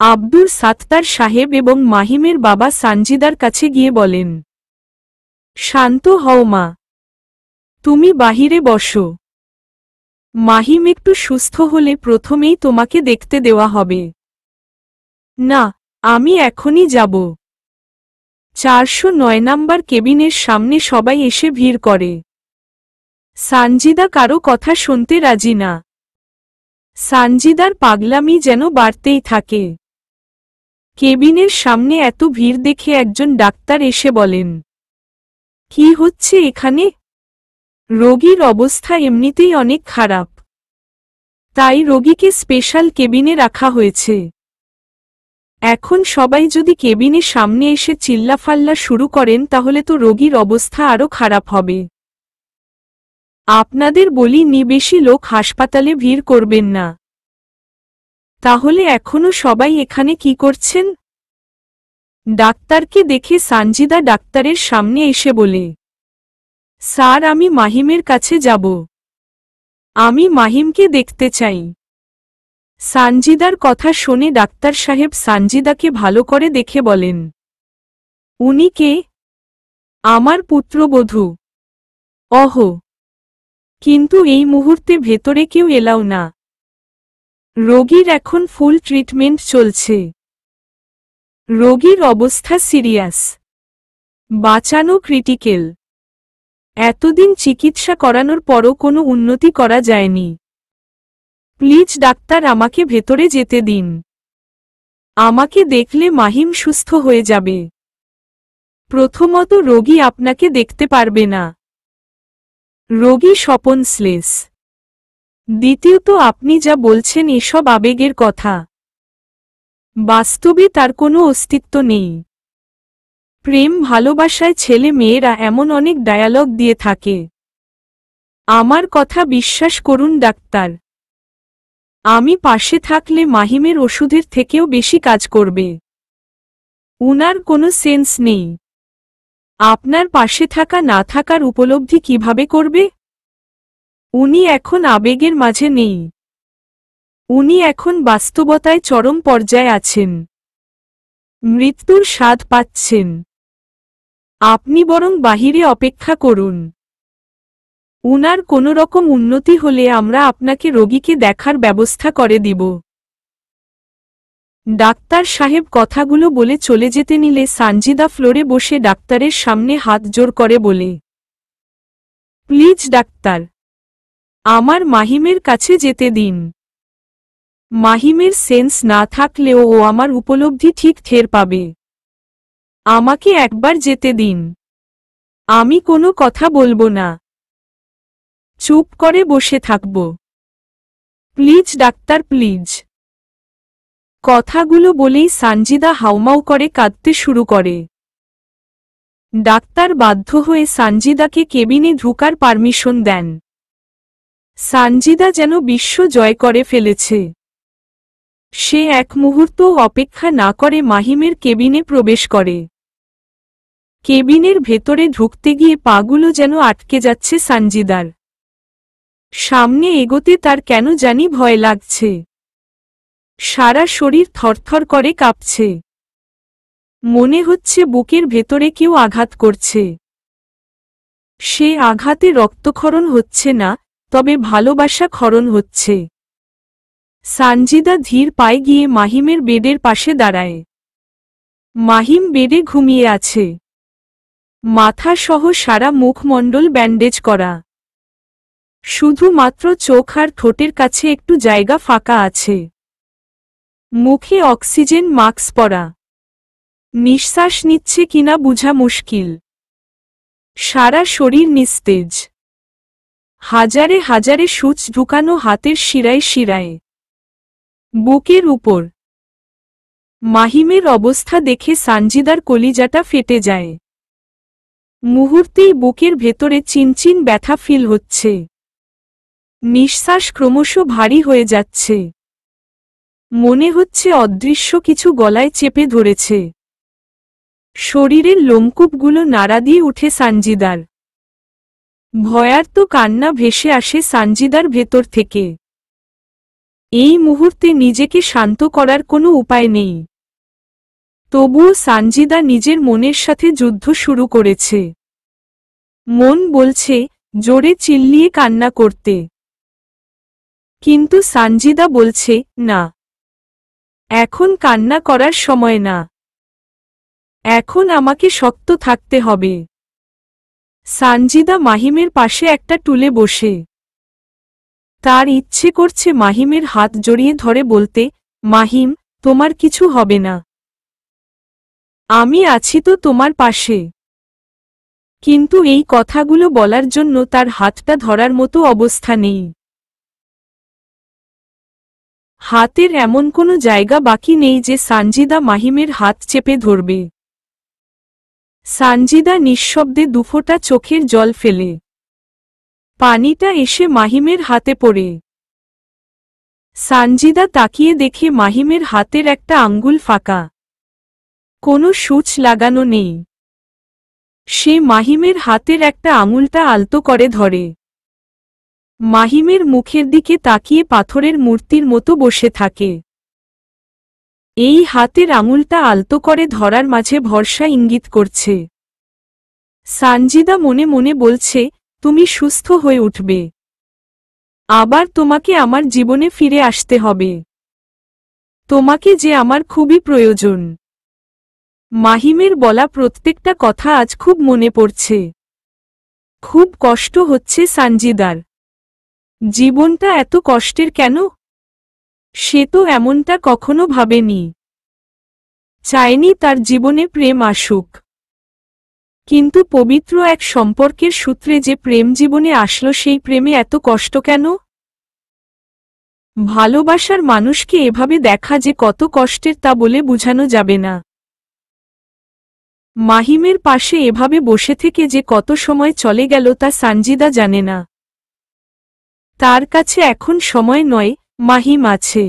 আব্দুল সাত্তার সাহেব এবং মাহিমের বাবা সানজিদার কাছে গিয়ে বলেন, শান্ত হও মা, তুমি বাহিরে বসো। মাহিম একটু সুস্থ হলে প্রথমেই তোমাকে দেখতে দেওয়া হবে। না, আমি এখনই যাব। 409 নাম্বার কেবিনের সামনে সবাই এসে ভিড় করে। সানজিদা কারো কথা শুনতে রাজি না। সানজিদার পাগলামি যেন বাড়তেই থাকে। কেবিনের সামনে এত ভিড় দেখে একজন ডাক্তার এসে বলেন, কি হচ্ছে এখানে? রোগীর অবস্থা এমনিতেই অনেক খারাপ, তাই রোগীকে স্পেশাল কেবিনে রাখা হয়েছে। এখন সবাই যদি কেবিনের সামনে এসে চিল্লাফাল্লা শুরু করেন তাহলে তো রোগীর অবস্থা আরও খারাপ হবে। আপনাদের বলি বেশি লোক হাসপাতালে ভিড় করবেন না। তাহলে এখনো সবাই এখানে কি করছেন? ডাক্তারকে দেখে সানজিদা ডাক্তারের সামনে এসে বলে, স্যার আমি মাহিমের কাছে যাব। আমি মাহিমকে দেখতে চাই। সানজিদার কথা শুনে ডাক্তার সাহেব সানজিদাকে ভালো করে দেখে বলেন, উনি কে? আমার পুত্রবধূ। অহ, কিন্তু এই মুহূর্তে ভেতরে কেউ এলাও না। রোগীর এখন ফুল ট্রিটমেন্ট চলছে। রোগীর অবস্থা সিরিয়াস, বাঁচানো ক্রিটিক্যাল। এতদিন চিকিৎসা করানোর পরও কোনো উন্নতি করা যায়নি। প্লিজ ডাক্তার আমাকে ভেতরে যেতে দিন। আমাকে দেখলে মাহিম সুস্থ হয়ে যাবে। প্রথমত রোগী আপনাকে দেখতে পারবে না। রোগী স্বপনশ্লেষ। দ্বিতীয়ত আপনি যা বলছেন এসব আবেগের কথা। বাস্তবে তার কোনো অস্তিত্ব নেই। প্রেম ভালোবাসায় ছেলে মেয়েরা এমন অনেক ডায়ালগ দিয়ে থাকে। আমার কথা বিশ্বাস করুন ডাক্তার। আমি পাশে থাকলে মাহিমের ওষুধের থেকেও বেশি কাজ করবে। উনার কোনো সেন্স নেই। আপনার পাশে থাকা না থাকার উপলব্ধি কিভাবে করবে? উনি এখন আবেগের মাঝে নেই। উনি এখন বাস্তবতায় চরম পর্যায়ে আছেন। মৃত্যুর স্বাদ পাচ্ছেন। আপনি বরং বাহিরে অপেক্ষা করুন। উনার কোনো রকম উন্নতি হলে আমরা আপনাকে রোগীকে দেখার ব্যবস্থা করে দিব। ডাক্তার সাহেব কথাগুলো বলে চলে যেতে নিলে সানজিদা ফ্লোরে বসে ডাক্তারের সামনে হাত জোড় করে বলে, প্লিজ ডাক্তার, আমার মাহিমের কাছে যেতে দিন। মাহিমের সেন্স না থাকলেও ও আমার উপলব্ধি ঠিক টের পাবে। আমাকে একবার যেতে দিন। আমি কোনো কথা বলবো না। চুপ করে বসে থাকব। Please doctor please. কথাগুলো বলেই সানজিদা হাউমাউ করে কাঁদতে শুরু করে। ডাক্তার বাধ্য হয়ে সানজিদাকে কেবিনে ঢোকার পারমিশন দেন। সানজিদা যেন বিশ্ব জয় করে ফেলেছে। সে এক মুহূর্তও অপেক্ষা না করে মাহিমের কেবিনে প্রবেশ করে। কেবিনের ভেতরে ঢুকতে গিয়ে পাগুলো যেন আটকে যাচ্ছে সানজিদার। সামনে এগোতে তার কেন জানি ভয় লাগছে। সারা শরীর থরথর করে কাঁপছে। মনে হচ্ছে বুকের ভেতরে কেউ আঘাত করছে। সে আঘাতে রক্তক্ষরণ হচ্ছে না, তবে ভালোবাসা ক্ষরণ হচ্ছে। সানজিদা ধীর পায়ে গিয়ে মাহিমের বেডের পাশে দাঁড়ায়। মাহিম বেডে ঘুমিয়ে আছে। মাথা সহ সারা মুখমণ্ডল ব্যান্ডেজ করা। শুধুমাত্র চোখ আর ঠোঁটের কাছে একটু জায়গা ফাঁকা আছে। মুখে অক্সিজেন মাস্ক পরা। নিঃশ্বাস নিচ্ছে কিনা বোঝা মুশকিল। সারা শরীর নিস্তেজ। হাজারে হাজারে সূচ ঢুকানো হাতের শিরায় শিরায়, বুকের উপর। মাহিমের অবস্থা দেখে সানজিদার কলিজাটা ফেটে যায়। মুহূর্তেই বুকের ভেতরে চিনচিন ব্যথা ফিল হচ্ছে। নিঃশ্বাস ক্রমশ ভারী হয়ে যাচ্ছে। মনে হচ্ছে অদৃশ্য কিছু গলায় চেপে ধরেছে। শরীরের লোমকূপগুলো নাড়া দিয়ে উঠে সানজিদার। ভয়ার্ত কান্না ভেসে আসে সানজিদার ভেতর থেকে। এই মুহূর্তে নিজেকে শান্ত করার কোনো উপায় নেই। তবুও সানজিদা নিজের মনের সাথে যুদ্ধ শুরু করেছে। মন বলছে জোরে চিল্লিয়ে কান্না করতে, কিন্তু সানজিদা বলছে না, এখন কান্না করার সময় না, এখন আমাকে শক্ত থাকতে হবে। সানজিদা মাহিমের পাশে একটা টুলে বসে। তার ইচ্ছে করছে মাহিমের হাত জড়িয়ে ধরে বলতে, মাহিম, তোমার কিছু হবে না, আমি আছি তো তোমার পাশে। কিন্তু এই কথাগুলো বলার জন্য তার হাতটা ধরার মতো অবস্থা নেই। হাতের এমন কোনো জায়গা বাকি নেই যে সানজিদা মাহিমের হাত চেপে ধরবে। সানজিদা নিঃশব্দে দুফোঁটা চোখের জল ফেলে। পানিটা এসে মাহিমের হাতে পড়ে। সানজিদা তাকিয়ে দেখে মাহিমের হাতের একটা আঙ্গুল ফাঁকা। কোনো সূচ লাগানো নেই। সে মাহিমের হাতের একটা আঙুলটা আলতো করে ধরে। মাহিমের মুখের দিকে তাকিয়ে পাথরের মূর্তির মতো বসে থাকে। এই হাতের আঙুলটা আলতো করে ধরার মাঝে ভরসা ইঙ্গিত করছে। সানজিদা মনে মনে বলছে, তুমি সুস্থ হয়ে উঠবে। আবার তোমাকে আমার জীবনে ফিরে আসতে হবে। তোমাকে যে আমার খুবই প্রয়োজন। মাহিমের বলা প্রত্যেকটা কথা আজ খুব মনে পড়ছে। খুব কষ্ট হচ্ছে সানজিদার। জীবনটা এত কষ্টের কেন? সে তো এমনটা কখনো ভাবেনি। চায়নি তার জীবনে প্রেম আসুক। কিন্তু পবিত্র এক সম্পর্কের সূত্রে যে প্রেম জীবনে আসলো, সেই প্রেমে এত কষ্ট কেন? ভালোবাসার মানুষকে এভাবে দেখা যে কত কষ্টের তা বলে বোঝানো যাবে না। মাহিমের পাশে এভাবে বসে থেকে যে কত সময় চলে গেল তা সানজিদা জানে না। তার কাছে এখন সময় নয়, মাহিম আছে।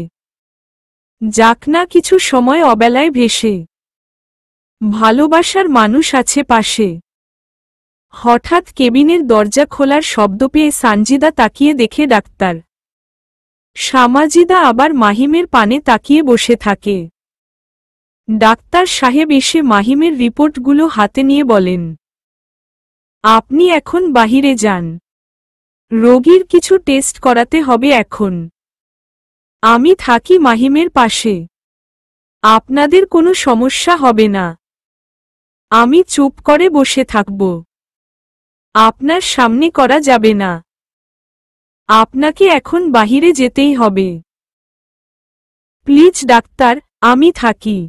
যাক না কিছু সময় অবেলায় ভেসে। ভালোবাসার মানুষ আছে পাশে। হঠাৎ কেবিনের দরজা খোলার শব্দ পেয়ে সানজিদা তাকিয়ে দেখে ডাক্তার সামাজিদা আবার মাহিমের পানে তাকিয়ে বসে থাকে। ডাক্তার সাহেব এসে মাহিমের রিপোর্টগুলো হাতে নিয়ে বলেন, আপনি এখন বাহিরে যান। রোগীর কিছু টেস্ট করাতে হবে এখন। আমি থাকি মাহিমের পাশে। আপনাদের কোনো সমস্যা হবে না। আমি চুপ করে বসে থাকব। আপনার সামনে করা যাবে না। আপনাকে এখন বাহিরে যেতেই হবে। প্লিজ ডাক্তার, আমি থাকি।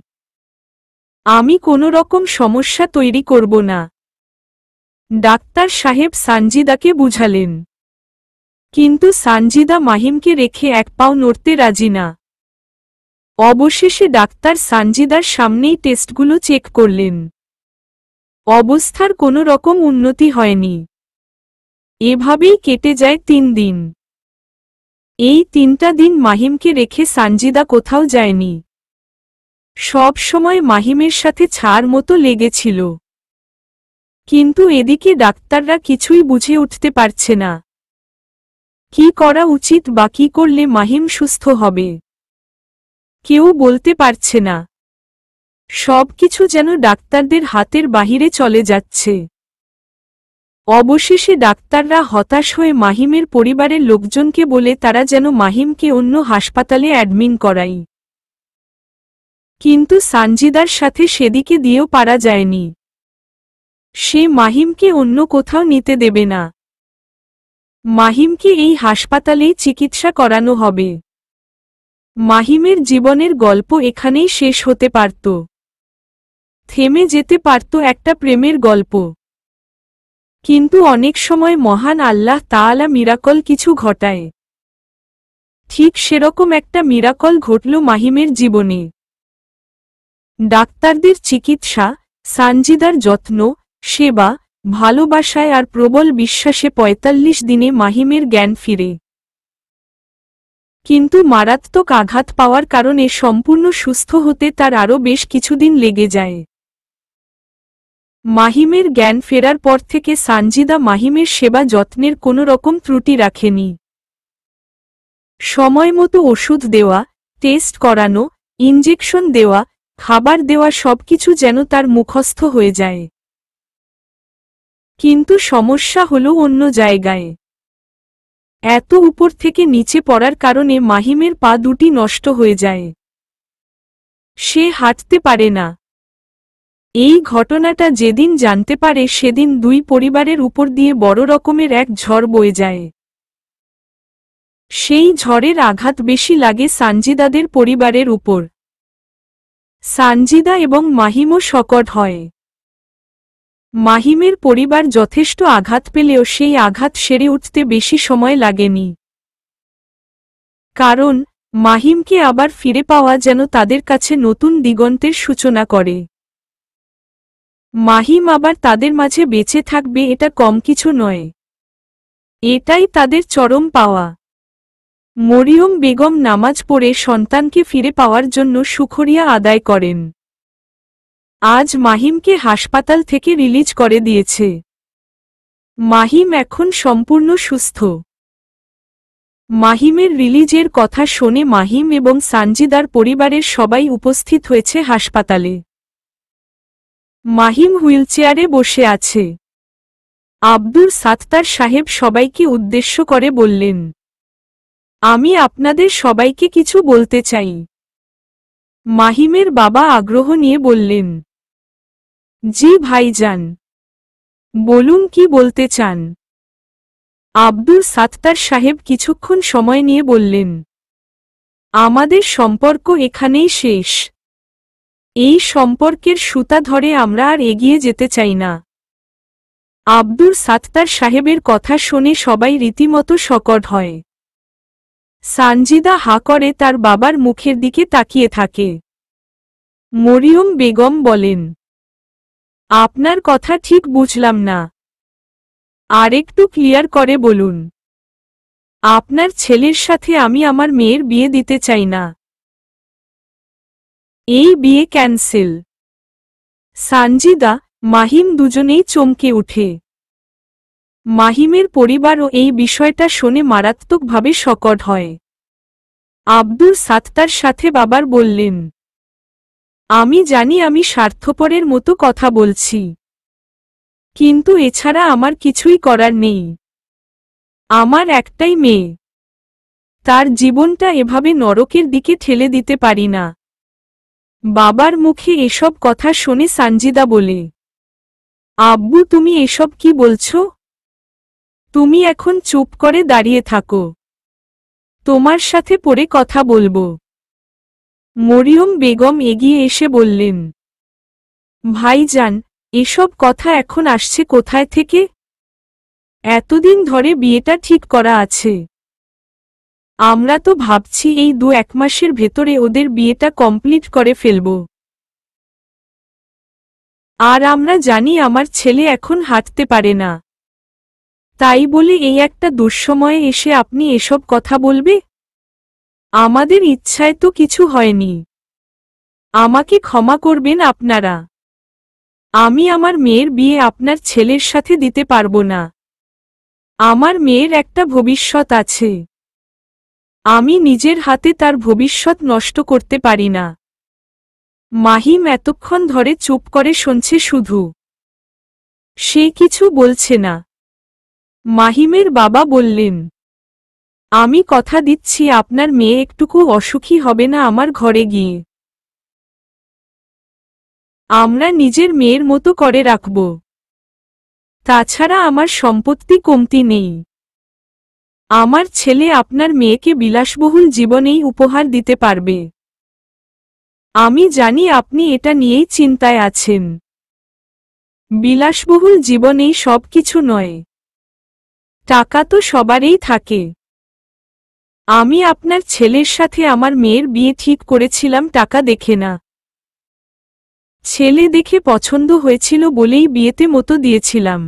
আমি কোনো রকম সমস্যা তৈরি করব না। ডাক্তার সাহেব সানজিদাকে বুঝালেন। কিন্তু সানজিদা মাহিমকে রেখে এক পাও নড়তে রাজি না। অবশেষে ডাক্তার সানজিদার সামনেই টেস্টগুলো চেক করলেন। অবস্থার কোনো রকম উন্নতি হয়নি। এভাবেই কেটে যায় 3 দিন। এই 3টা দিন মাহিমকে রেখে সানজিদা কোথাও যায়নি। সব সময় মাহিমের সাথে ছাড় মতো লেগেছিল। কিন্তু এদিকে ডাক্তাররা কিছুই বুঝে উঠতে পারছে না। কি করা উচিত বা কি করলে মাহিম সুস্থ হবে, কেউ বলতে পারছে না। সবকিছু যেন ডাক্তারদের হাতের বাহিরে চলে যাচ্ছে। অবশেষে ডাক্তাররা হতাশ হয়ে মাহিমের পরিবারের লোকজনকে বলে তারা যেন মাহিমকে অন্য হাসপাতালে অ্যাডমিন করায়। কিন্তু সানজিদার সাথে সেদিকে দিয়েও পারা যায়নি। সে মাহিমকে অন্য কোথাও নিতে দেবে না। মাহিমকে এই হাসপাতালেই চিকিৎসা করানো হবে। মাহিমের জীবনের গল্প এখানেই শেষ হতে পারত। থেমে যেতে পারত একটা প্রেমের গল্প। কিন্তু অনেক সময় মহান আল্লাহ তাআলা মিরাকল কিছু ঘটায়। ঠিক সেরকম একটা মিরাকল ঘটল মাহিমের জীবনে। ডাক্তারদের চিকিৎসা, সানজিদার যত্ন, সেবা, ভালোবাসায় আর প্রবল বিশ্বাসে ৪৫ দিনে মাহিমের জ্ঞান ফিরে। কিন্তু মারাত্মক আঘাত পাওয়ার কারণে সম্পূর্ণ সুস্থ হতে তার আরও বেশ কিছুদিন লেগে যায়। মাহিমের জ্ঞান ফেরার পর থেকে সানজিদা মাহিমের সেবা যত্নের কোনো রকম ত্রুটি রাখেনি। সময়মতো ওষুধ দেওয়া, টেস্ট করানো, ইনজেকশন দেওয়া, খাবার দেওয়া সবকিছু যেন তার মুখস্থ হয়ে যায়। কিন্তু সমস্যা হলো অন্য জায়গায়। এত উপর থেকে নিচে পড়ার কারণে মাহিমের পা দুটি নষ্ট হয়ে যায়। সে হাঁটতে পারে না। এই ঘটনাটা যেদিন জানতে পারে সেদিন দুই পরিবারের উপর দিয়ে বড় রকমের এক ঝড় বয়ে যায়। সেই ঝড়ের আঘাত বেশি লাগে সানজিদাদের পরিবারের উপর। সানজিদা এবং মাহিমও শকট হয়। মাহিমের পরিবার যথেষ্ট আঘাত পেলেও সেই আঘাত সেরে উঠতে বেশি সময় লাগেনি। কারণ মাহিমকে আবার ফিরে পাওয়া যেন তাদের কাছে নতুন দিগন্তের সূচনা করে। মাহিম আবার তাদের মাঝে বেঁচে থাকবে এটা কম কিছু নয়। এটাই তাদের চরম পাওয়া। মরিয়ম বেগম নামাজ পড়ে সন্তানকে ফিরে পাওয়ার জন্য শুকরিয়া আদায় করেন। আজ মাহিমকে হাসপাতাল থেকে রিলিজ করে দিয়েছে। মাহিম এখন সম্পূর্ণ সুস্থ। মাহিমের রিলিজের কথা শুনে মাহিম এবং সানজিদার পরিবারের সবাই উপস্থিত হয়েছে হাসপাতালে। মাহিম হুইলচেয়ারে বসে আছে। আব্দুল সাত্তার সাহেব সবাইকে উদ্দেশ্য করে বললেন, আমি আপনাদের সবাইকে কিছু বলতে চাই। মাহিমের বাবা আগ্রহ নিয়ে বললেন, জি ভাইজান, বলুন কি বলতে চান। আব্দুল সাত্তার সাহেব কিছুক্ষণ সময় নিয়ে বললেন, আমাদের সম্পর্ক এখানেই শেষ। এই সম্পর্কের সুতা ধরে আমরা আর এগিয়ে যেতে চাই না। আব্দুল সাত্তার সাহেবের কথা শুনে সবাই রীতিমতো শকট হয়। সানজিদা হা করে তার বাবার মুখের দিকে তাকিয়ে থাকে। মরিয়ম বেগম বলেন, আপনার কথা ঠিক বুঝলাম না, আরেকটু ক্লিয়ার করে বলুন। আপনার ছেলের সাথে আমি আমার মেয়ের বিয়ে দিতে চাই না। এই বিয়ে ক্যান্সেল। সানজিদা, মাহিম দুজনেই চমকে উঠে। মাহিমের পরিবারও এই বিষয়টা শুনে মারাত্মকভাবে শকট হয়। আব্দুল সাত্তার সাথে বাবার বললেন, আমি জানি আমি স্বার্থপরের মতো কথা বলছি, কিন্তু এছাড়া আমার কিছুই করার নেই। আমার একটাই মেয়ে, তার জীবনটা এভাবে নরকের দিকে ঠেলে দিতে পারি না। বাবার মুখে এসব কথা শুনে সানজিদা বলে, আব্বু তুমি এসব কি বলছো? তুমি এখন চুপ করে দাঁড়িয়ে থাকো, তোমার সাথে পরে কথা বলবো। মরিয়ম বেগম এগিয়ে এসে বললেন, ভাইজান, এসব কথা এখন আসছে কোথায় থেকে? এতদিন ধরে বিয়েটা ঠিক করা আছে। আমরা তো ভাবছি এই ২-১ মাসের ভেতরে ওদের বিয়েটা কমপ্লিট করে ফেলব। আর আমরা জানি আমার ছেলে এখন হাঁটতে পারে না। তাই বলে এই একটা দুঃসময়ে এসে আপনি এসব কথা বলবে? আমাদের ইচ্ছায় তো কিছু হয়নি। আমাকে ক্ষমা করবেন আপনারা। আমি আমার মেয়ের বিয়ে আপনার ছেলের সাথে দিতে পারবো না। আমার মেয়ের একটা ভবিষ্যৎ আছে। আমি নিজের হাতে তার ভবিষ্যৎ নষ্ট করতে পারি না। মাহিম এতক্ষণ ধরে চুপ করে শুনছে শুধু। সে কিছু বলছে না। মাহিমের বাবা বললেন, আমি কথা দিচ্ছি আপনার মেয়ে একটুকু অসুখী হবে না আমার ঘরে গিয়ে। আমরা নিজের মেয়ের মতো করে রাখব। তাছাড়া আমার সম্পত্তি কমতি নেই। আমার ছেলে আপনার মেয়েকে বিলাসবহুল জীবনেই উপহার দিতে পারবে। আমি জানি আপনি এটা নিয়েই চিন্তায় আছেন। বিলাসবহুল জীবনেই সবকিছু নয়। টাকা তো সবারই থাকে। আমি আপনার ছেলের সাথে আমার মেয়ের বিয়ে ঠিক করেছিলাম টাকা দেখে না। ছেলে দেখে পছন্দ হয়েছিল বলেই বিয়েতে মতো দিয়েছিলাম।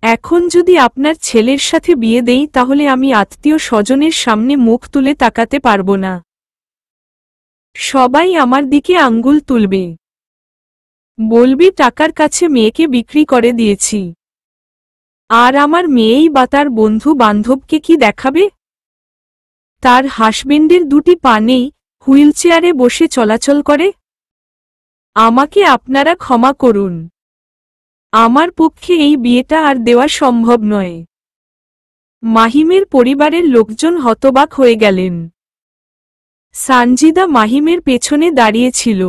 এখন যদি আপনার ছেলের সাথে বিয়ে দেই তাহলে আমি আত্মীয় স্বজনের সামনে মুখ তুলে তাকাতে পারব না। সবাই আমার দিকে আঙ্গুল তুলবে, বলবি টাকার কাছে মেয়েকে বিক্রি করে দিয়েছি। আর আমার মেয়েই বা তার বন্ধু বান্ধবকে কি দেখাবে? তার হাসবেন্ডের দুটি পা নেই, হুইলচেয়ারে বসে চলাচল করে। আমাকে আপনারা ক্ষমা করুন। আমার পক্ষে এই বিয়েটা আর দেওয়া সম্ভব নয়। মাহিমের পরিবারের লোকজন হতবাক হয়ে গেলেন। সানজিদা মাহিমের পেছনে দাঁড়িয়েছিল।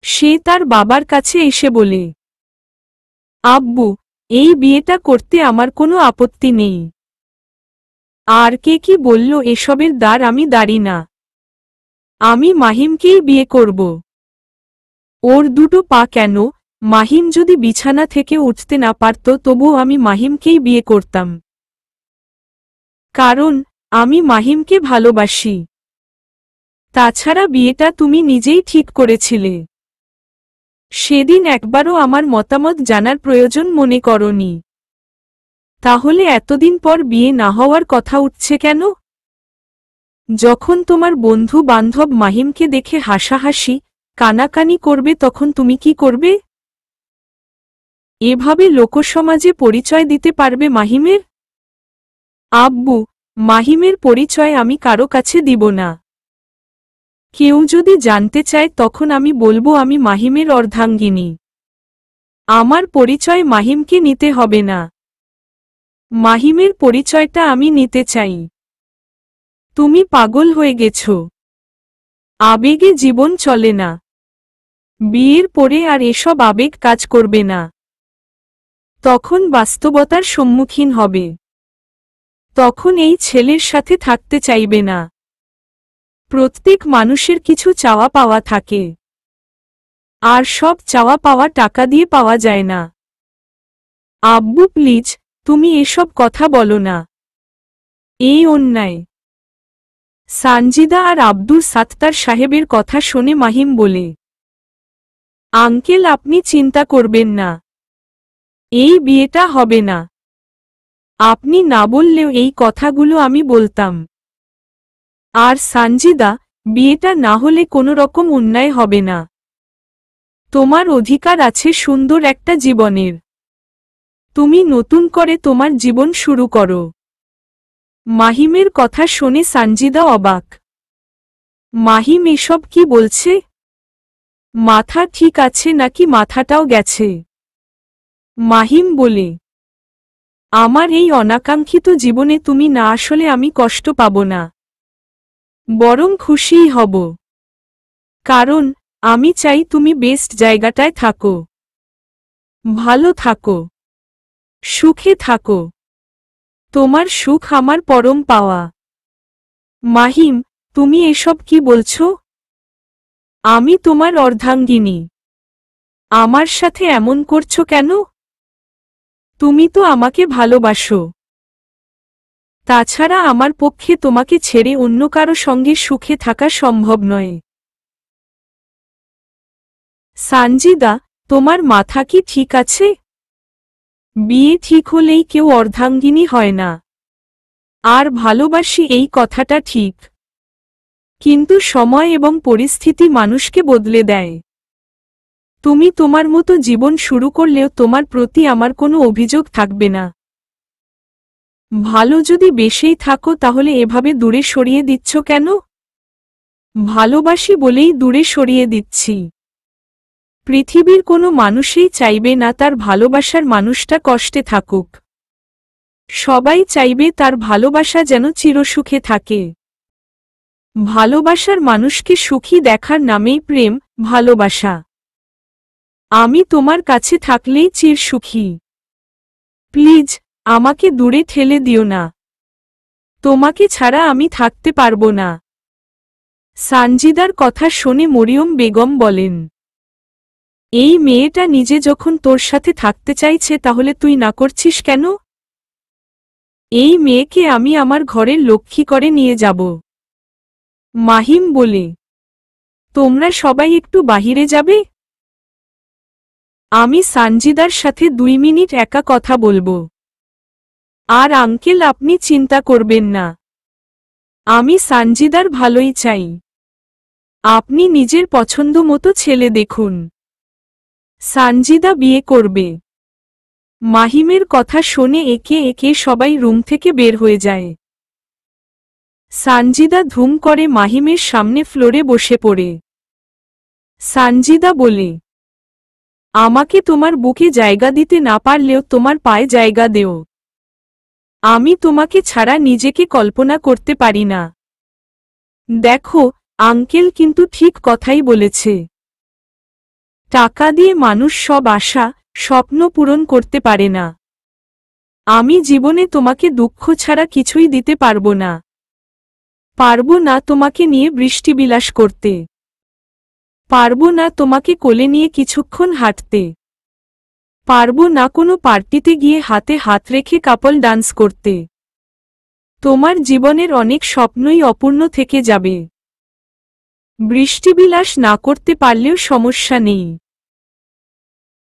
সে তার বাবার কাছে এসে বলে, আব্বু, এই বিয়েটা করতে আমার কোনো আপত্তি নেই। আর কে কি বলল এসবের দ্বার আমি দাঁড়ি না। আমি মাহিমকেই বিয়ে করব। ওর দুটো পা কেন, মাহিম যদি বিছানা থেকে উঠতে না পারত তবুও আমি মাহিমকেই বিয়ে করতাম। কারণ আমি মাহিমকে ভালোবাসি। তাছাড়া বিয়েটা তুমি নিজেই ঠিক করেছিলে। সেদিন একবারও আমার মতামত জানার প্রয়োজন মনে করনি। তাহলে এতদিন পর বিয়ে না হওয়ার কথা উঠছে কেন? যখন তোমার বন্ধু বান্ধব মাহিমকে দেখে হাসাহাসি কানাকানি করবে তখন তুমি কি করবে? এভাবে লোকসমাজে পরিচয় দিতে পারবে মাহিমের? আব্বু, মাহিমের পরিচয় আমি কারো কাছে দিব না। কেউ যদি জানতে চায় তখন আমি বলবো আমি মাহিমের অর্ধাঙ্গিনী। আমার পরিচয় মাহিমকে নিতে হবে না। মাহিমের পরিচয়টা আমি নিতে চাই। তুমি পাগল হয়ে গেছো। আবেগে জীবন চলে না। বিয়ের পরে আর এসব আবেগ কাজ করবে না। তখন বাস্তবতার সম্মুখীন হবে। তখন এই ছেলের সাথে থাকতে চাইবে না। প্রত্যেক মানুষের কিছু চাওয়া পাওয়া থাকে। আর সব চাওয়া পাওয়া টাকা দিয়ে পাওয়া যায় না। আব্বু প্লিজ, তুমি এসব কথা বলো না। এই অন্যায়। সানজিদা আর আব্দুল সাত্তার সাহেবের কথা শুনে মাহিম বলে, আঙ্কেল আপনি চিন্তা করবেন না। এই বিয়েটা হবে না। আপনি না বললেও এই কথাগুলো আমি বলতাম। আর সানজিদা, বিয়েটা না হলে কোনো রকম অন্যায় হবে না। তোমার অধিকার আছে সুন্দর একটা জীবনের। তুমি নতুন করে তোমার জীবন শুরু করো। মাহিমের কথা শুনে সানজিদা অবাক। মাহিম এসব কি বলছে? মাথা ঠিক আছে নাকি মাথাটাও গেছে? মাহিম বলে, আমার এই অনাকাঙ্ক্ষিত জীবনে তুমি না আসলে আমি কষ্ট পাব না, বরং খুশিই হব। কারণ আমি চাই তুমি বেস্ট জায়গাটায় থাকো, ভালো থাকো, সুখে থাকো। তোমার সুখ আমার পরম পাওয়া। মাহিম, তুমি এসব কি বলছো? আমি তোমার অর্ধাঙ্গিনী। আমার সাথে এমন করছো কেন? তুমি তো আমাকে ভালোবাসো। তাছাড়া আমার পক্ষে তোমাকে ছেড়ে অন্য কারো সঙ্গে সুখে থাকা সম্ভব নয়। সানজিদা, তোমার মাথা কি ঠিক আছে? বিয়ে ঠিক হলেই কেউ অর্ধাঙ্গিনী হয় না। আর ভালোবাসি এই কথাটা ঠিক। কিন্তু সময় এবং পরিস্থিতি মানুষকে বদলে দেয়। তুমি তোমার মতো জীবন শুরু করলেও তোমার প্রতি আমার কোনো অভিযোগ থাকবে না। ভালো যদি বেশেই থাকো তাহলে এভাবে দূরে সরিয়ে দিচ্ছ কেন? ভালোবাসি বলেই দূরে সরিয়ে দিচ্ছি। পৃথিবীর কোনো মানুষই চাইবে না তার ভালোবাসার মানুষটা কষ্টে থাকুক। সবাই চাইবে তার ভালোবাসা যেন চিরসুখে থাকে। ভালোবাসার মানুষকে সুখী দেখার নামেই প্রেম, ভালোবাসা। আমি তোমার কাছে থাকলেই চির সুখী। প্লিজ আমাকে দূরে ঠেলে দিও না। তোমাকে ছাড়া আমি থাকতে পারবো না। সানজিদার কথা শুনে মরিয়ম বেগম বলেন, এই মেয়েটা নিজে যখন তোর সাথে থাকতে চাইছে তাহলে তুই না করছিস কেন? এই মেয়েকে আমি আমার ঘরের লক্ষ্মী করে নিয়ে যাব। মাহিম বলে, তোমরা সবাই একটু বাহিরে যাবে? আমি সানজিদার সাথে 2 মিনিট একা কথা বলবো। আর আঙ্কেল আপনি চিন্তা করবেন না, আমি সানজিদার ভালোই চাই। আপনি নিজের পছন্দ মতো ছেলে দেখুন। সানজিদা বিয়ে করবে। মাহিমের কথা শুনে একে একে সবাই রুম থেকে বের হয়ে যায়। সানজিদা ধুম করে মাহিমের সামনে ফ্লোরে বসে পড়ে। সানজিদা বলে, আমাকে তোমার বুকে জায়গা দিতে না পারলেও তোমার পায়ে জায়গা দেও। আমি তোমাকে ছাড়া নিজেকে কল্পনা করতে পারি না। দেখো আঙ্কেল কিন্তু ঠিক কথাই বলেছে। টাকা দিয়ে মানুষ সব আশা স্বপ্ন পূরণ করতে পারে না। আমি জীবনে তোমাকে দুঃখ ছাড়া কিছুই দিতে পারবো না। পারবো না তোমাকে নিয়ে বৃষ্টিবিলাস করতে। পারবো না তোমাকে কোলে নিয়ে কিছুক্ষণ হাঁটতে। পারবো না কোনো পার্টিতে গিয়ে হাতে হাত রেখে কাপল ডান্স করতে। তোমার জীবনের অনেক স্বপ্নই অপূর্ণ থেকে যাবে। বৃষ্টিবিলাস না করতে পারলেও সমস্যা নেই।